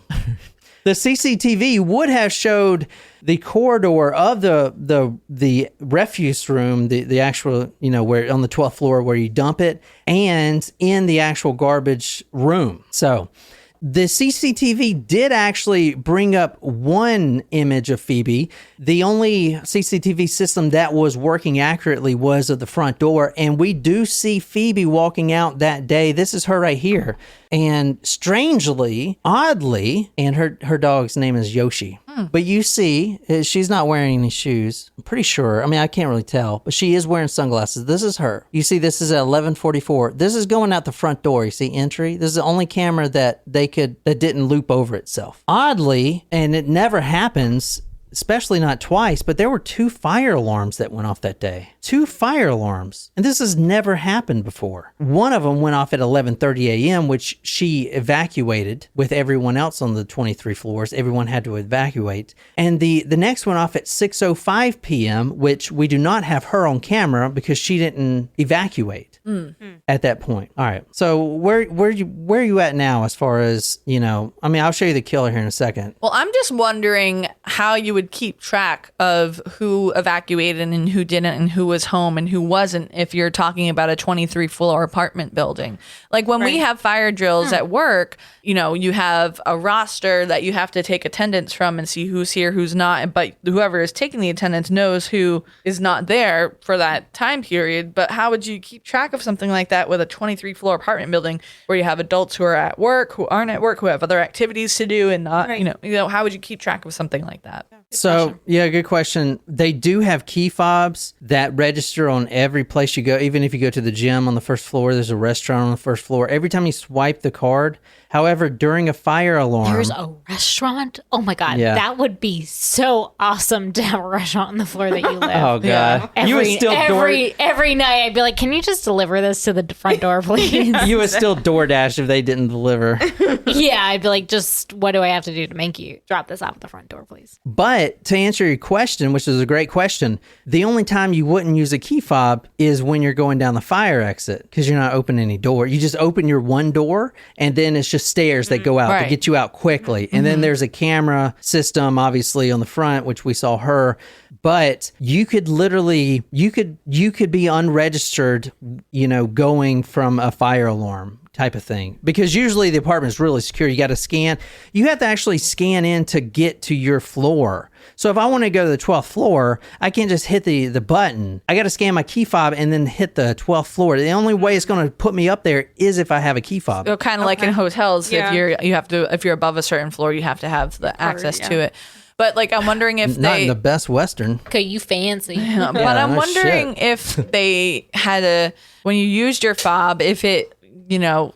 The CCTV would have showed the corridor of the refuse room, the actual, where on the 12th floor where you dump it, and in the actual garbage room. So the CCTV did actually bring up one image of Phoebe. The only CCTV system that was working accurately was of the front door. And we do see Phoebe walking out that day. This is her right here. And strangely, oddly, and her dog's name is Yoshi. But you see, she's not wearing any shoes. I'm pretty sure. I mean, I can't really tell, but she is wearing sunglasses. This is her. You see, this is at 11:44. This is going out the front door. You see entry? This is the only camera that didn't loop over itself. Oddly, and it never happens, especially not twice, but there were 2 fire alarms that went off that day. 2 fire alarms. And this has never happened before. One of them went off at 11:30 a.m., which she evacuated with everyone else on the 23 floors. Everyone had to evacuate. And the next one off at 6:05 p.m., which we do not have her on camera because she didn't evacuate. At that point. All right. So where are you at now as far as, I'll show you the killer here in a second. Well, I'm just wondering how you would keep track of who evacuated and who didn't and who was home and who wasn't if you're talking about a 23-floor apartment building. Like when we have fire drills at work, you have a roster that you have to take attendance from and see who's here, who's not. But whoever is taking the attendance knows who is not there for that time period. But how would you keep track of something like that with a 23-floor apartment building where you have adults who are at work, who aren't at work, who have other activities to do and not, how would you keep track of something like that? So, yeah, good question. They do have key fobs that register on every place you go. Even if you go to the gym on the first floor, there's a restaurant on the first floor. Every time you swipe the card, however, during a fire alarm... There's a restaurant? Oh my God. Yeah. That would be so awesome to have a restaurant on the floor that you live. Oh, God. You would still every night I'd be like, can you just deliver this to the front door, please? You would still DoorDash if they didn't deliver. Yeah, I'd be like, just what do I have to do to make you drop this off at the front door, please? But to answer your question, which is a great question, the only time you wouldn't use a key fob is when you're going down the fire exit because you're not opening any door. You just open your one door and then it's just stairs that go out to get you out quickly. And then there's a camera system, obviously, on the front, which we saw her. But you could literally, you could be unregistered, going from a fire alarm type of thing. Because usually the apartment is really secure. You got to scan. You have to actually scan in to get to your floor. So if I want to go to the 12th floor, I can't just hit the button. I got to scan my key fob and then hit the 12th floor. The only way it's going to put me up there is if I have a key fob. So kind of like in hotels, if you're above a certain floor, you have to have the access to it. But I'm wondering if not in the Best Western. Okay, you fancy. But I'm wondering if they had when you used your fob, if it,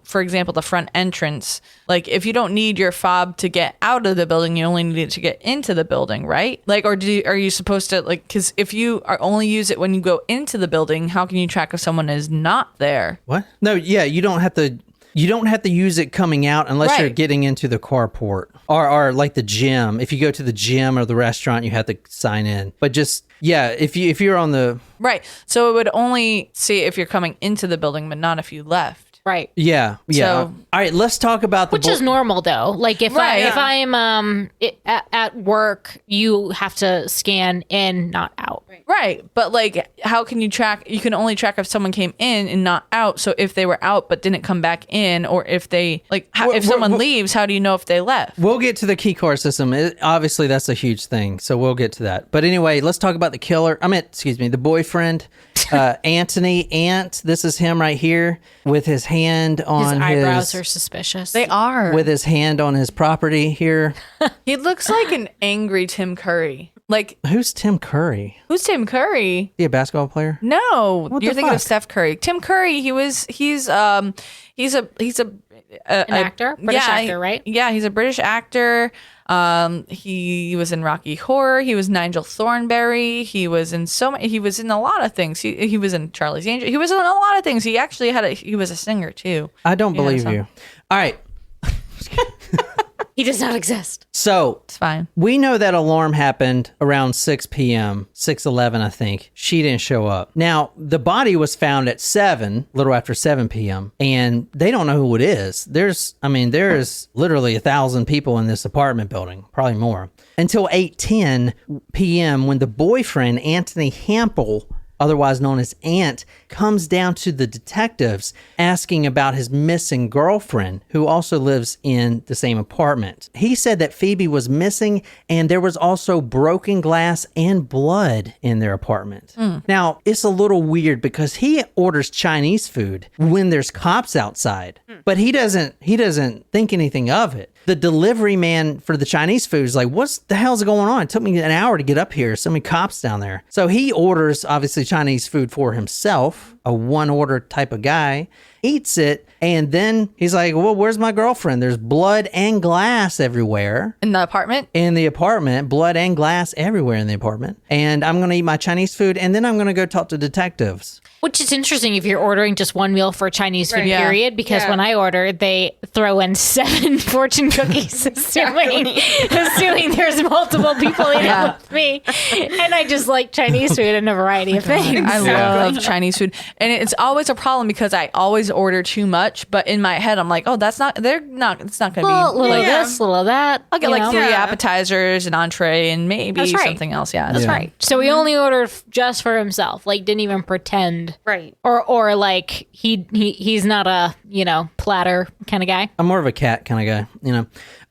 for example, the front entrance, if you don't need your fob to get out of the building, you only need it to get into the building, right? Or are you supposed to because if you only use it when you go into the building, how can you track if someone is not there? What? No, yeah, you don't have to. You don't have to use it coming out unless you're getting into the carport or like the gym. If you go to the gym or the restaurant, you have to sign in. But just, if you're on the... Right. So it would only see if you're coming into the building, but not if you left. Right. Yeah. So- All right, let's talk about the Which is normal though. Like if I'm at work, you have to scan in, not out. Right. But like, how can you track? You can only track if someone came in and not out. So if they were out but didn't come back in, or if they if someone leaves, how do you know if they left? We'll get to the key card system. Obviously, that's a huge thing. So we'll get to that. But anyway, let's talk about the killer. The boyfriend, Anthony Ant. This is him right here with his hand on His eyebrows are suspicious. They are. with his hand on his property here. He looks like an angry Tim Curry. Like, Who's Tim Curry? who's Tim Curry? Is he a basketball player? No, What you're the thinking fuck? of Steph Curry. Tim Curry. He's an actor? British actor, right? Yeah, he's a British actor. He was in Rocky Horror. He was Nigel Thornberry. He was in he was in a lot of things. He was in Charlie's Angels. He was in a lot of things. He actually he was a singer too. I don't believe you. All right. He does not exist. So It's fine. we know that alarm happened around 6 p.m., 6:11, I think. She didn't show up. Now, the body was found at 7, a little after 7 p.m., and they don't know who it is. There's literally 1,000 people in this apartment building, probably more, until 8:10 p.m. when the boyfriend, Anthony Hampel, otherwise known as Ant, comes down to the detectives asking about his missing girlfriend, who also lives in the same apartment. He said that Phoebe was missing and there was also broken glass and blood in their apartment. Now, it's a little weird because he orders Chinese food when there's cops outside, but he doesn't think anything of it. The delivery man for the Chinese food is like, what the hell's going on? It took me an hour to get up here. So many cops down there. So he orders, obviously, Chinese food for himself, a one order type of guy, eats it. And then he's like, well, where's my girlfriend? There's blood and glass everywhere. In the apartment? In the apartment, blood and glass everywhere in the apartment. And I'm going to eat my Chinese food and then I'm going to go talk to detectives. Which is interesting if you're ordering just one meal for Chinese food, Yeah. period. Because when I order, they throw in 7 fortune cookies, assuming there's multiple people eating with me. And I just like Chinese food and a variety of things. I love Chinese food. And it's always a problem because I always order too much. But in my head, I'm like, oh, it's not going to be. Little of this, little of that. I'll get like 3 appetizers, an entree, and maybe That's right. something else. Yeah. That's right. So he only ordered just for himself. Like, didn't even pretend. Right. Or like he's not a, platter kind of guy. I'm more of a cat kind of guy,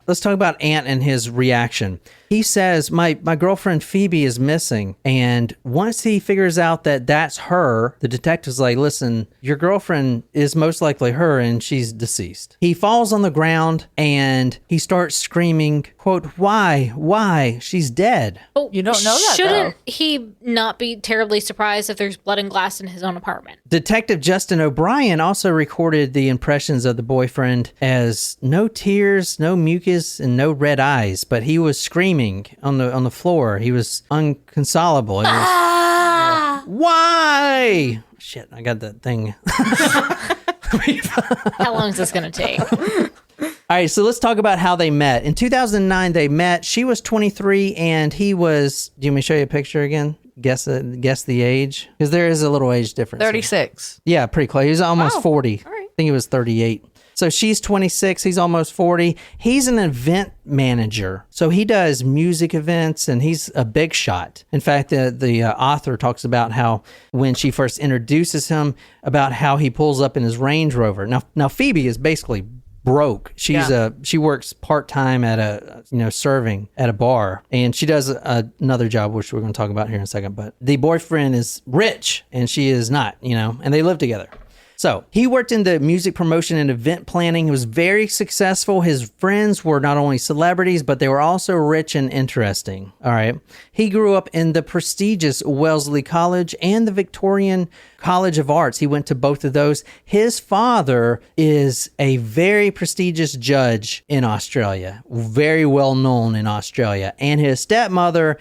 Let's talk about Ant and his reaction. He says, my girlfriend Phoebe is missing. And once he figures out that that's her, the detective's like, listen, your girlfriend is most likely her and she's deceased. He falls on the ground and he starts screaming, quote, why? She's dead. Oh, You don't know that, Shouldn't he not be terribly surprised if there's blood and glass in his own apartment? Detective Justin O'Brien also recorded the impressions of the boyfriend as no tears, no mucus, and no red eyes, but he was screaming on the floor. He was inconsolable. He was, why? Shit, I got that thing. How long is this going to take? All right, so let's talk about how they met. In 2009, they met. She was 23 and he was, do you want me to show you a picture again? Guess the age? Because there is a little age difference. 36. Yeah, pretty close. He was almost 40. All right. I think he was 38. So she's 26. He's almost 40. He's an event manager. So he does music events and he's a big shot. In fact, the author talks about how when she first introduces him, about how he pulls up in his Range Rover. Now Phoebe is basically broke. She works part-time at serving at a bar, and she does another job, which we're going to talk about here in a second. But the boyfriend is rich and she is not, and they live together. So he worked in the music promotion and event planning. He was very successful. His friends were not only celebrities, but they were also rich and interesting. All right. He grew up in the prestigious Wellesley College and the Victorian College of Arts. He went to both of those. His father is a very prestigious judge in Australia, very well known in Australia. And his stepmother,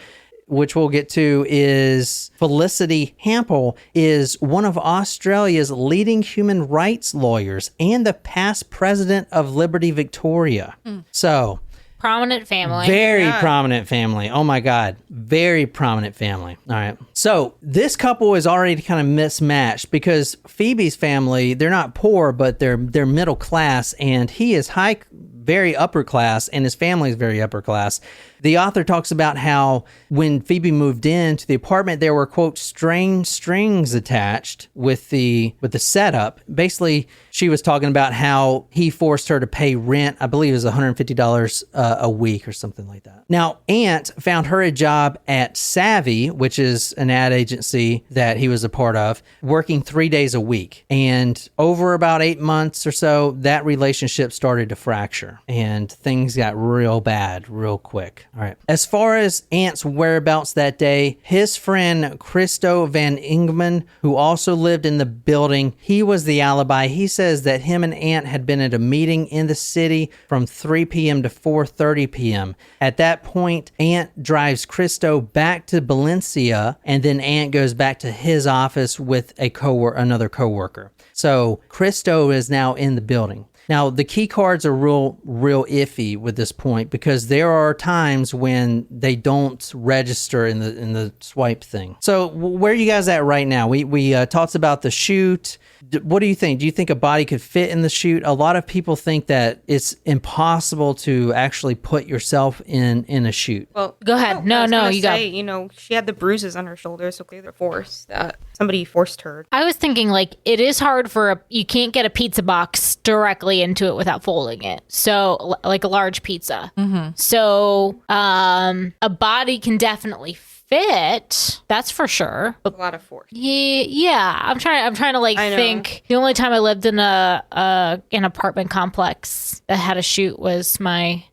which we'll get to, is Felicity Hampel, is one of Australia's leading human rights lawyers and the past president of Liberty Victoria. So Prominent family. Very prominent family. Oh my God. Very prominent family. All right. So this couple is already kind of mismatched because Phoebe's family, they're not poor, but they're middle class, and he is very upper class, and his family is very upper class. The author talks about how when Phoebe moved into the apartment, there were, quote, strange strings attached with the setup. Basically, she was talking about how he forced her to pay rent. I believe it was $150 a week or something like that. Now, Aunt found her a job at Savvy, which is an ad agency that he was a part of, working 3 days a week. And over about 8 months or so, that relationship started to fracture and things got real bad real quick. All right. As far as Ant's whereabouts that day, his friend Christo Van Ingman, who also lived in the building, he was the alibi. He says that him and Ant had been at a meeting in the city from 3 p.m. to 4:30 p.m. At that point, Ant drives Christo back to Balencea, and then Ant goes back to his office with another coworker. So Christo is now in the building. Now, the key cards are real iffy with this point because there are times when they don't register in the swipe thing. So where are you guys at right now? We talked about the chute. What do you think? Do you think a body could fit in the chute? A lot of people think that it's impossible to actually put yourself in a chute. Well, Go ahead. No, you go. You know, she had the bruises on her shoulders, so clearly force that somebody forced her. I was thinking, like, it is hard you can't get a pizza box directly into it without folding it. So, like a large pizza. Mm-hmm. So, a body can definitely fit. That's for sure. A lot of force. Yeah. I'm trying to like think. The only time I lived in an apartment complex that had a chute was my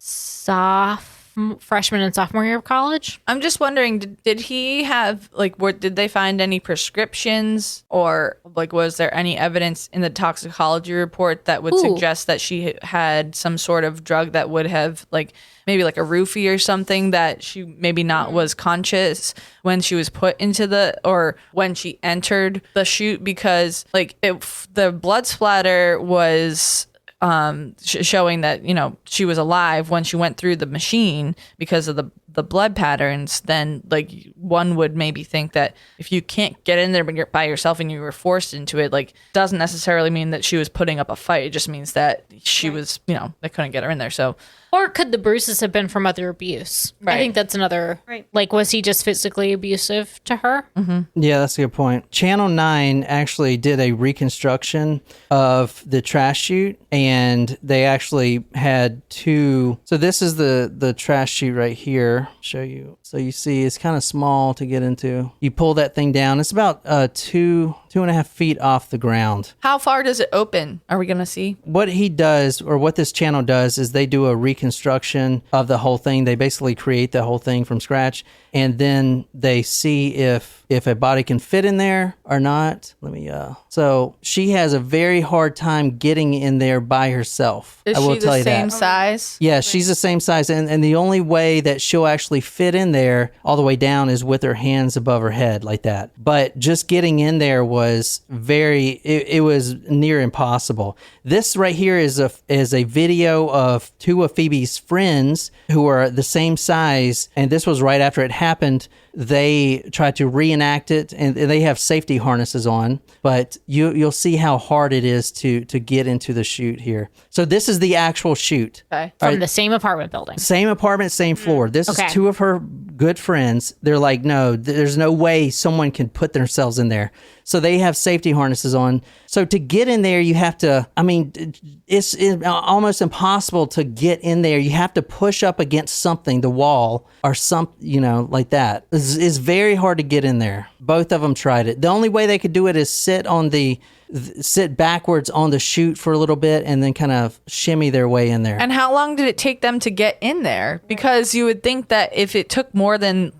freshman and sophomore year of college. I'm just wondering, did he have, like, did they find any prescriptions, or like was there any evidence in the toxicology report that would suggest that she had some sort of drug that would have, like, maybe like a roofie or something, that she maybe not was conscious when she was put into or when she entered the chute? Because like the blood splatter was showing that, you know, she was alive when she went through the machine because of the blood patterns. Then like one would maybe think that if you can't get in there by yourself and you were forced into it, like, doesn't necessarily mean that she was putting up a fight. It just means that she was, you know, they couldn't get her in there. So, or could the bruises have been from other abuse? Right. I think that's another, like, was he just physically abusive to her? Mm-hmm. Yeah, that's a good point. Channel 9 actually did a reconstruction of the trash chute, and they actually had two. So this is the trash chute right here. Show you. So you see it's kind of small to get into. You pull that thing down. It's about 2.5 feet off the ground. How far does it open? Are we going to see? What he does, or what this channel does, is they do a reconstruction of the whole thing. They basically create the whole thing from scratch, and then they see if a body can fit in there or not. So she has a very hard time getting in there by herself. Is she the same size? Yeah, she's the same size, and the only way that she'll actually fit in there all the way down is with her hands above her head like that. But just getting in there was it was near impossible. This right here is a video of two of Phoebe's friends who are the same size, and this was right after it happened. They tried to reenact it, and they have safety harnesses on, but you'll see how hard it is to get into the chute here. So this is the actual chute. Okay. From the same apartment building. Same apartment, same floor. This is two of her good friends. They're like, no, there's no way someone can put themselves in there. So they have safety harnesses on. So to get in there, you have to, it's almost impossible to get in there. You have to push up against something, the wall or like that. It's very hard to get in there. Both of them tried it. The only way they could do it is sit backwards on the chute for a little bit and then kind of shimmy their way in there. And how long did it take them to get in there? Because you would think that if it took more than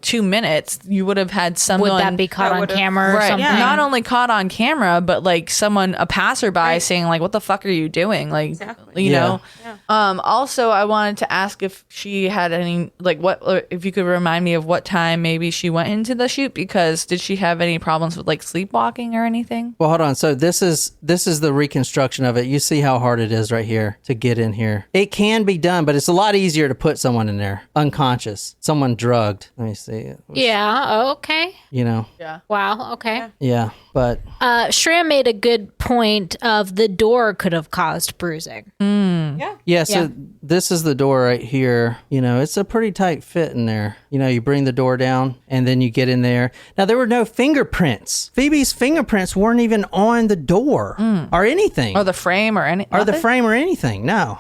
2 minutes, you would have had someone. Would that be caught on camera or something? Yeah. Not only caught on camera, but like a passerby saying like, "What the fuck are you doing?" Like, exactly. you know. Yeah. Also, I wanted to ask if she had any if you could remind me of what time maybe she went into the chute, because did she have any problems with like sleepwalking or anything? Well, hold on. So this is the reconstruction of it. You see how hard it is right here to get in here. It can be done, but it's a lot easier to put someone in there unconscious, someone drugged. Let me see. Yeah. Okay. You know. Yeah. Wow. Okay. Yeah, but Shreya made a good point of the door could have caused bruising. yeah. So this is the door right here. You know, it's a pretty tight fit in there. You know, you bring the door down and then you get in there. Now there were no fingerprints. Phoebe's fingerprints weren't even on the door or anything. Or the frame or any. Or the nothing? frame or anything. No.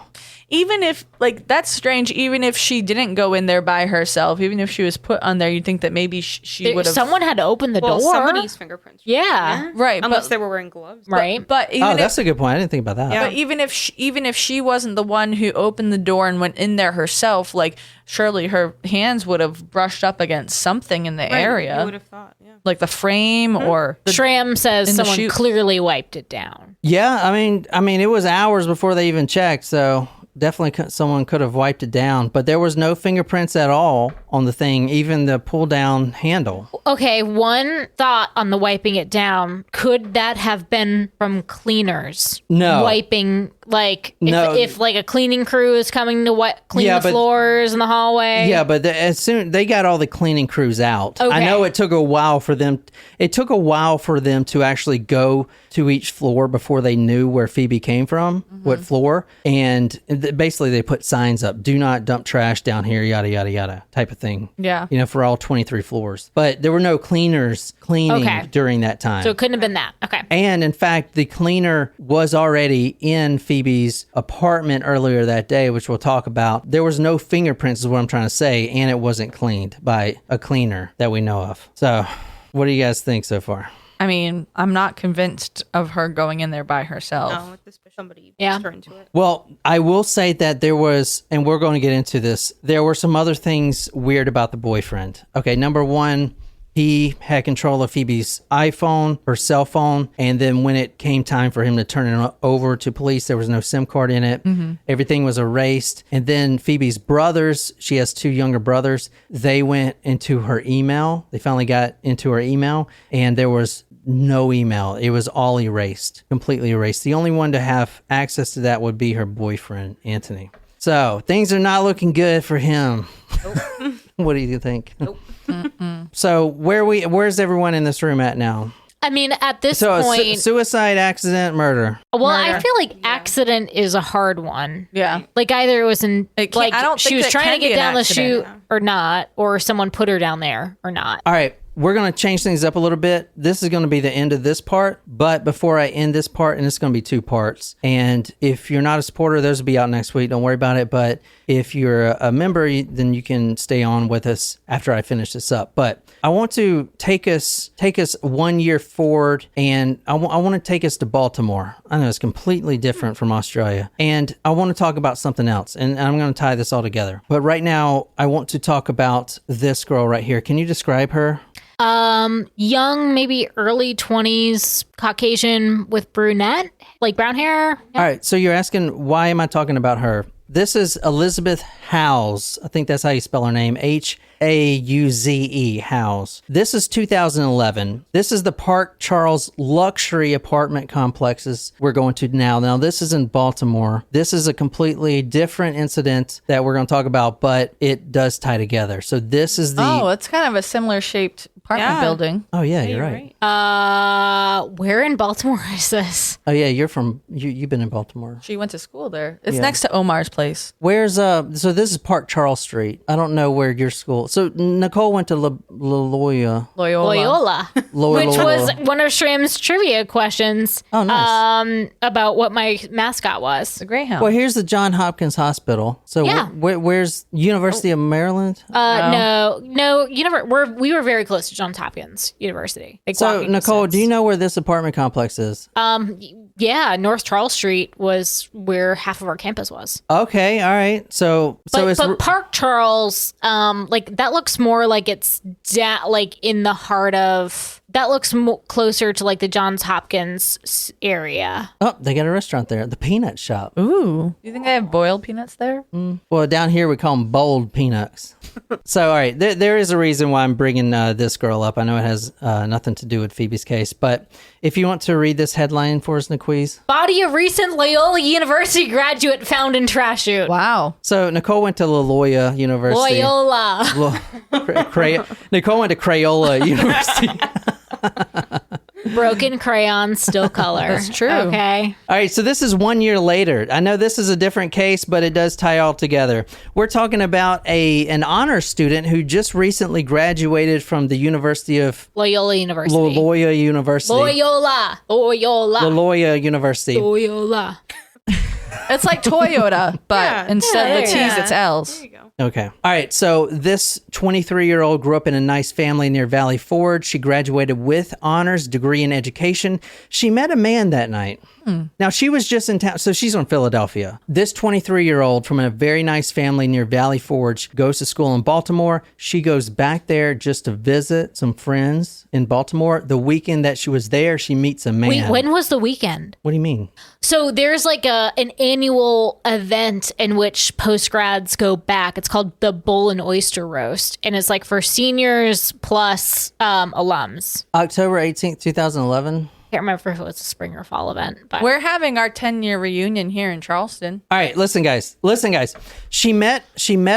Even if, like, that's strange. Even if she didn't go in there by herself, even if she was put on there, you'd think that maybe she would have. Someone had to open the Well, door. somebody's fingerprints. were Yeah. there, Right, Unless but- they were wearing gloves. Right. But even That's a good point. I didn't think about that. Yeah. But even if she wasn't the one who opened the door and went in there herself, like surely her hands would have brushed up against something in the Right, area, You would have thought, yeah. like the frame or the. Shram says in the someone chute. clearly wiped it down. Yeah, I mean, it was hours before they even checked, so definitely someone could have wiped it down. But there was no fingerprints at all on the thing, even the pull-down handle. Okay, one thought on the wiping it down. Could that have been from cleaners? No. Wiping, like, No. if like a cleaning crew is coming to clean Yeah, the but- floors in the hallway. Yeah, but as soon they got all the cleaning crews out. I Okay. know it took a while for them. It took a while for them to actually go to each floor before they knew where Phoebe came from, what floor, and basically they put signs up: "Do not dump trash down here," yada yada yada, type of thing. Yeah. You know, for all 23 floors. But there were no cleaners cleaning Okay. during that time. So it couldn't have been that. Okay. And in fact, the cleaner was already in Phoebe's apartment earlier that day, which we'll talk about. There was no fingerprints, is what I'm trying to say, and it wasn't cleaned by a cleaner that we know of. So, what do you guys think so far? I mean, I'm not convinced of her going in there by herself. No, with this somebody Yeah. pushed her into it. Well, I will say that there was, and we're going to get into this, there were some other things weird about the boyfriend. Okay, number one, he had control of Phoebe's iPhone, her cell phone, and then when it came time for him to turn it over to police, there was no SIM card in it. Everything was erased. And then Phoebe's brothers, she has two younger brothers, they went into her email. They finally got into her email, and there was no email. It was all erased, completely erased. The only one to have access to that would be her boyfriend, Anthony. So things are not looking good for him. Nope. What do you think? Nope. So where's everyone in this room at now? I mean, at this So point, suicide, accident, murder. well, I Murder. feel like accident is a hard one. Yeah. Like either it was in It can't- like I don't she think was that trying can to be get an down the accident. chute or not, or someone put her down there or not. All right, we're going to change things up a little bit. This is going to be the end of this part, but before I end this part, and it's going to be two parts, and if you're not a supporter, those will be out next week. Don't worry about it, but if you're a member, then you can stay on with us after I finish this up. But I want to take us 1 year forward, and I want to take us to Baltimore. I know it's completely different from Australia, and I want to talk about something else, and I'm going to tie this all together. But right now, I want to talk about this girl right here. Can you describe her? Young, maybe early 20s, Caucasian with brunette, like brown hair. All right, so you're asking, why am I talking about her? This is Elizabeth Howes. I think that's how you spell her name. Hauze, Howes. This is 2011. This is the Park Charles luxury apartment complexes we're going to now. Now, this is in Baltimore. This is a completely different incident that we're going to talk about, but it does tie together. So this is the... Oh, it's kind of a similar shaped apartment Yeah. building. Oh, yeah, you're right. Where in Baltimore is this? Oh, yeah, you're from... You've been in Baltimore. She went to school there. It's Yeah. next to Omar's place. Where's so this is Park Charles Street. I don't know where your school. So Nicole went to Loyola. Loyola. Loyola. Which was one of Shrim's trivia questions. Oh, nice. About what my mascot was. The Greyhound. Well, here's the John Hopkins Hospital. So Yeah. where's University of Maryland? No, we were very close to Johns Hopkins University. Like So walking Nicole, distance. do you know where this apartment complex is? Yeah, North Charles Street was where half of our campus was. Okay, all right. So it's But Park Charles, like that looks more like it's like in the heart of. That looks closer to like the Johns Hopkins area. oh, they got a restaurant there, the Peanut Shop. Ooh. Do you think they have boiled peanuts there? Well, down here we call them boiled peanuts. So, all right, there is a reason why I'm bringing this girl up. I know it has nothing to do with Phoebe's case, but if you want to read this headline for us, Niqueeze. Body of recent Loyola University graduate found in trash chute. Wow. So Nicole went to Loyola University. Loyola. Nicole went to Crayola University. Broken crayon, still color. That's true. Okay. All right, so this is 1 year later. I know this is a different case, but it does tie all together. We're talking about an honor student who just recently graduated from the University of Loyola University. Loyola University. Loyola. Loyola University. Loyola. It's like Toyota, but instead of the T's, yeah. it's L's. There you go. Okay. All right. So this 23-year-old grew up in a nice family near Valley Forge. She graduated with honors degree in education. She met a man that night. Now, she was just in town. So she's from Philadelphia. This 23-year-old from a very nice family near Valley Forge goes to school in Baltimore. She goes back there just to visit some friends in Baltimore. The weekend that she was there, she meets a man. Wait, when was the weekend? What do you mean? So there's like an annual event in which postgrads go back. It's called the Bull and Oyster Roast. And it's like for seniors plus alums. October 18th, 2011. Can't remember if it was a spring or fall event. But We're having our 10-year reunion here in Charleston. All right, listen, guys. She met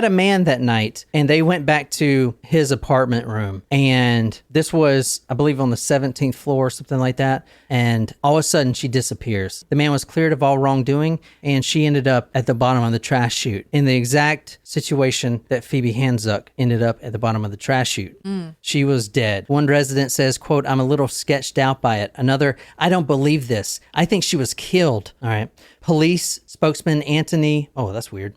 a man that night, and they went back to his apartment room. And this was, I believe, on the 17th floor or something like that. And all of a sudden, she disappears. The man was cleared of all wrongdoing, and she ended up at the bottom of the trash chute in the exact situation that Phoebe Handsjuk ended up at the bottom of the trash chute. She was dead. One resident says, quote, "I'm a little sketched out by it." Another, "I don't believe this. I think she was killed." All right. Police spokesman Anthony, oh, that's weird.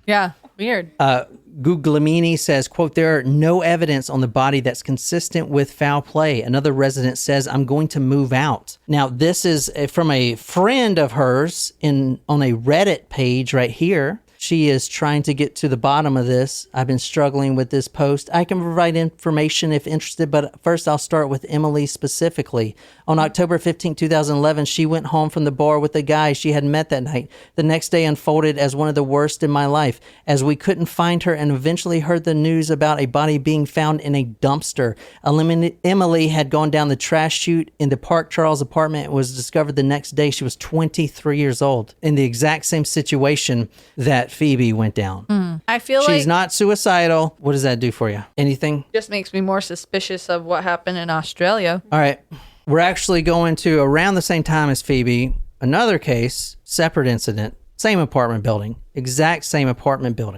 Yeah, weird. Guglielmini says, quote, "There are no evidence on the body that's consistent with foul play." Another resident says, "I'm going to move out." Now, this is from a friend of hers on a Reddit page right here. She is trying to get to the bottom of this. I've been struggling with this post. I can provide information if interested, but first I'll start with Emily specifically. On October 15, 2011, she went home from the bar with a guy she had met that night. The next day unfolded as one of the worst in my life, as we couldn't find her and eventually heard the news about a body being found in a dumpster. Emily had gone down the trash chute in the Park Charles apartment and was discovered the next day. She was 23 years old in the exact same situation that Phoebe went down. I feel She's like not suicidal. What does that do for you? Anything? just makes me more suspicious of what happened in Australia. All right. We're actually going to, around the same time as Phoebe, another case, separate incident, same apartment building, exact same apartment building.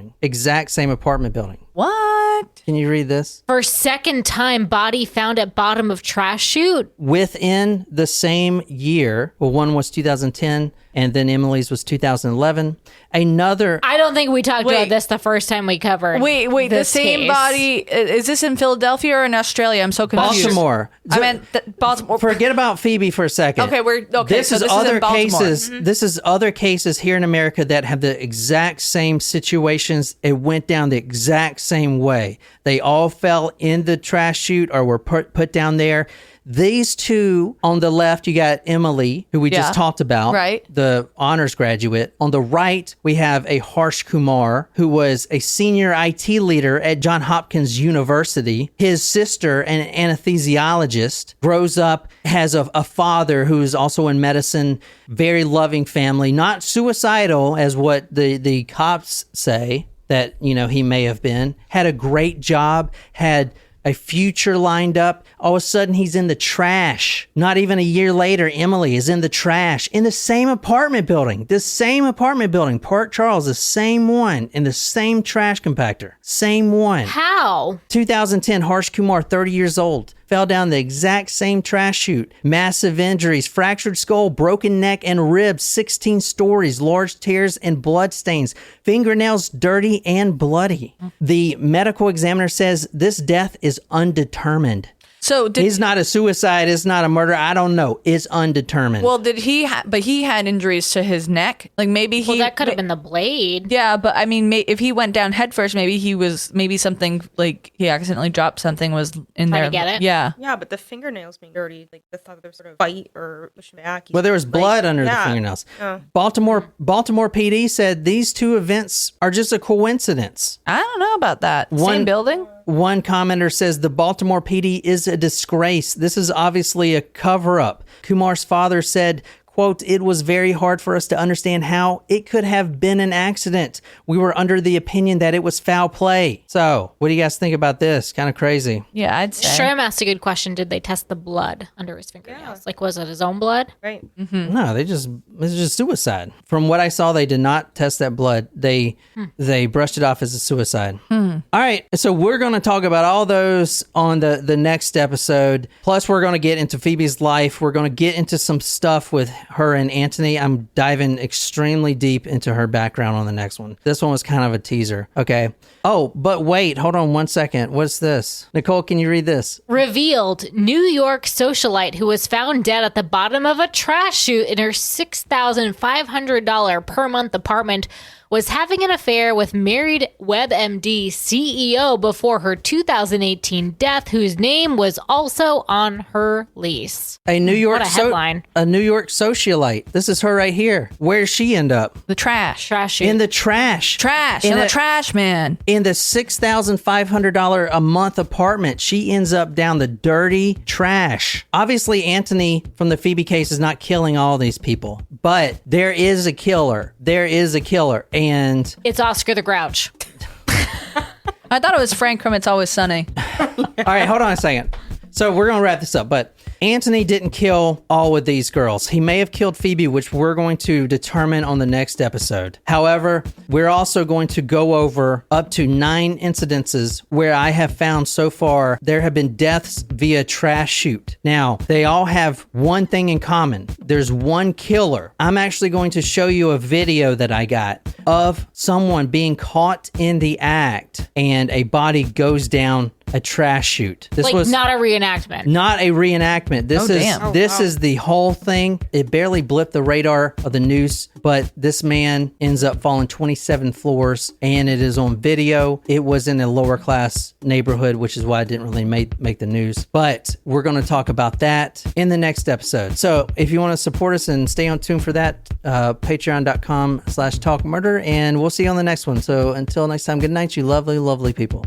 What? Can you read this? For second time, body found at bottom of trash chute. Within the same year, well, one was 2010, and then Emily's was 2011. Another, I don't think we talked Wait. about this the first time we covered. Wait, the this same case. body. Is this in Philadelphia or in Australia? I'm so confused. Baltimore. I meant Baltimore. Forget about Phoebe for a second. Okay, This is in other Baltimore. cases. This is other cases here in America that have the exact same situations. It went down the exact same way. They all fell in the trash chute or were put down there. These two on the left, you got Emily, who we just talked about, Right. the honors graduate. On the right, we have a Harsh Kumar, who was a senior IT leader at Johns Hopkins University. His sister, an anesthesiologist, grows up, has a father who's also in medicine, very loving family, not suicidal as what the cops say that, he may have been, had a great job, had a future lined up. All of a sudden, he's in the trash. Not even a year later, Emily is in the trash in the same apartment building. Park Charles, the same one, in the same trash compactor. Same one. How? 2010, Harsh Kumar, 30 years old, fell down the exact same trash chute. Massive injuries, fractured skull, broken neck and ribs, 16 stories, large tears and blood stains, fingernails dirty and bloody. The medical examiner says this death is undetermined. So He's not a suicide. It's not a murder. I don't know. It's undetermined. Well, did he? But he had injuries to his neck. Like maybe he. Well, that could have been the blade. Yeah, but I mean, if he went down head first, maybe something like he accidentally dropped something was in there. To get it? Yeah. Yeah, but the fingernails being dirty, like the thought there was sort of bite or pushing back. Well, there was blood under the fingernails. Baltimore PD said these two events are just a coincidence. I don't know about that. Same building? One commenter says the Baltimore PD is a disgrace. This is obviously a cover-up. Kumar's father said, quote, it was very hard for us to understand how it could have been an accident. We were under the opinion that it was foul play. So, what do you guys think about this? Kind of crazy. Yeah, I'd say. Shrem asked a good question. Did they test the blood under his fingernails? Like, was it his own blood? Right. No, it's just suicide. From what I saw, they did not test that blood. They brushed it off as a suicide. All right, so we're going to talk about all those on the next episode. Plus, we're going to get into Phoebe's life. We're going to get into some stuff with her and Anthony. I'm diving extremely deep into her background on the next one. This one was kind of a teaser. Okay. Oh, but wait, hold on one second. What's this? Nicole, can you read this? Revealed New York socialite who was found dead at the bottom of a trash chute in her $6,500 per month apartment was having an affair with married WebMD CEO before her 2018 death, whose name was also on her lease. A New York What a headline. a New York socialite. This is her right here. Where's she end up? The trash. Trash chute. In the trash. Trash. In In the a- trash, man. In the $6,500 a month apartment, she ends up down the dirty trash. Obviously, Anthony from the Phoebe case is not killing all these people, but there is a killer. There is a killer. And It's Oscar the Grouch. I thought it was Frank from It's Always Sunny. all right, hold on a second. So we're going to wrap this up, but Anthony didn't kill all of these girls. He may have killed Phoebe, which we're going to determine on the next episode. However, we're also going to go over up to 9 incidences where I have found so far there have been deaths via trash chute. Now, they all have one thing in common. There's one killer. I'm actually going to show you a video that I got of someone being caught in the act and a body goes down a trash chute. This Like, was not a reenactment. not a reenactment. This Oh, is damn. is the whole thing. It barely blipped the radar of the news, but this man ends up falling 27 floors, and it is on video. It was in a lower class neighborhood, which is why it didn't really make the news. But we're going to talk about that in the next episode. So if you want to support us and stay on tune for that, patreon.com/talkmurder, and we'll see you on the next one. So until next time, good night, you lovely, lovely people.